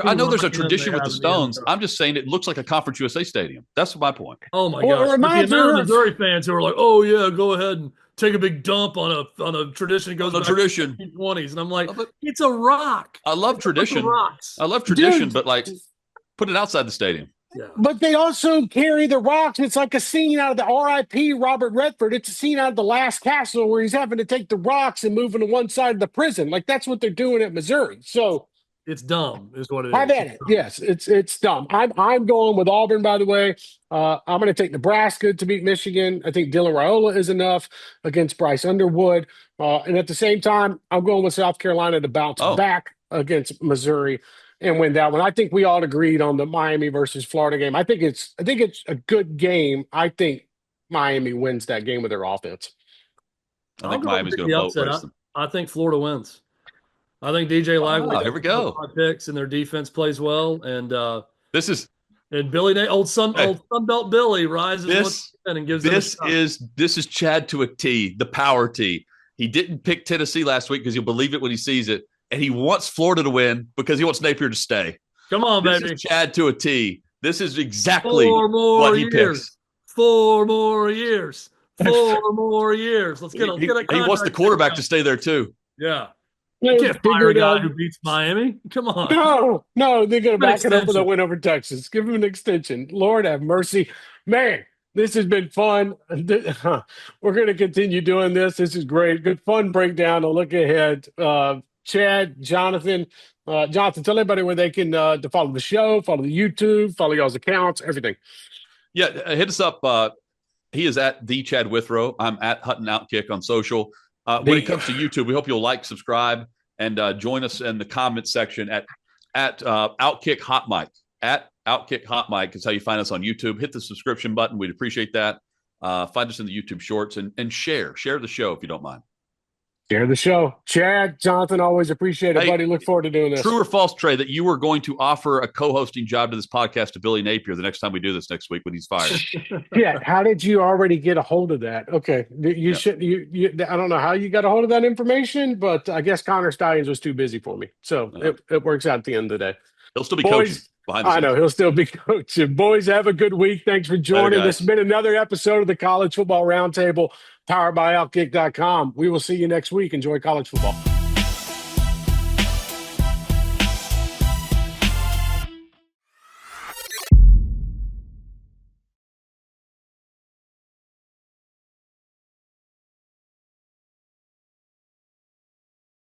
I know there's a tradition with the Stones. I'm just saying it looks like a Conference USA stadium. That's my point. Oh my gosh! The amount of Missouri fans who are like, "Oh yeah, go ahead and take a big dump on a tradition." It goes back to the 1920s, and I'm like, it's a rock. I love tradition. I love tradition, but like, put it outside the stadium. Yeah. But they also carry the rocks. It's like a scene out of the R.I.P. Robert Redford. It's a scene out of The Last Castle where he's having to take the rocks and move them to one side of the prison. Like that's what they're doing at Missouri. So. It's dumb, is what it Have is. at it. Yes, it's dumb. I'm going with Auburn, by the way. I'm going to take Nebraska to beat Michigan. I think Dylan Raiola is enough against Bryce Underwood. And at the same time, I'm going with South Carolina to bounce back against Missouri and win that one. I think we all agreed on the Miami versus Florida game. I think it's a good game. I think Miami wins that game with their offense. I think Miami's going to boat race them. I think Florida wins. I think DJ Lively here we go. Picks and their defense plays well, and Billy old Sun Belt Billy rises and gives this is Chad to a T, the power T. He didn't pick Tennessee last week because he'll believe it when he sees it, and he wants Florida to win because he wants Napier to stay. Come on, this baby! Is Chad to a T. This is exactly what he picks. 4 more years. 4 more years. Let's get a contract. He wants the quarterback to stay there too. Yeah. You can't fire a guy who beats Miami. Come on. No, they're going to back it up with a win over Texas. Give him an extension. Lord have mercy. Man, this has been fun. We're going to continue doing this. This is great. Good fun breakdown. A look ahead. Chad, Jonathan, tell everybody where they can to follow the show, follow the YouTube, follow y'all's accounts, everything. Yeah, hit us up. He is at the Chad Withrow. I'm at Hutton Outkick on social. When it comes to YouTube, we hope you'll like, subscribe, and join us in the comments section at Outkick Hot Mic. At Outkick Hot Mic is how you find us on YouTube. Hit the subscription button. We'd appreciate that. Find us in the YouTube shorts and share the show if you don't mind. Share the show. Chad, Jonathan, always appreciate it, buddy. Look forward to doing this. True or false, Trey, that you were going to offer a co-hosting job to this podcast to Billy Napier the next time we do this next week when he's fired? Yeah. How did you already get a hold of that? Okay. You should. I don't know how you got a hold of that information, but I guess Connor Stallions was too busy for me. So it works out at the end of the day. He'll still be coaching. I know he'll still be coaching. Boys, have a good week. Thanks for joining. This has been another episode of the College Football Roundtable, powered by Outkick.com. We will see you next week. Enjoy college football.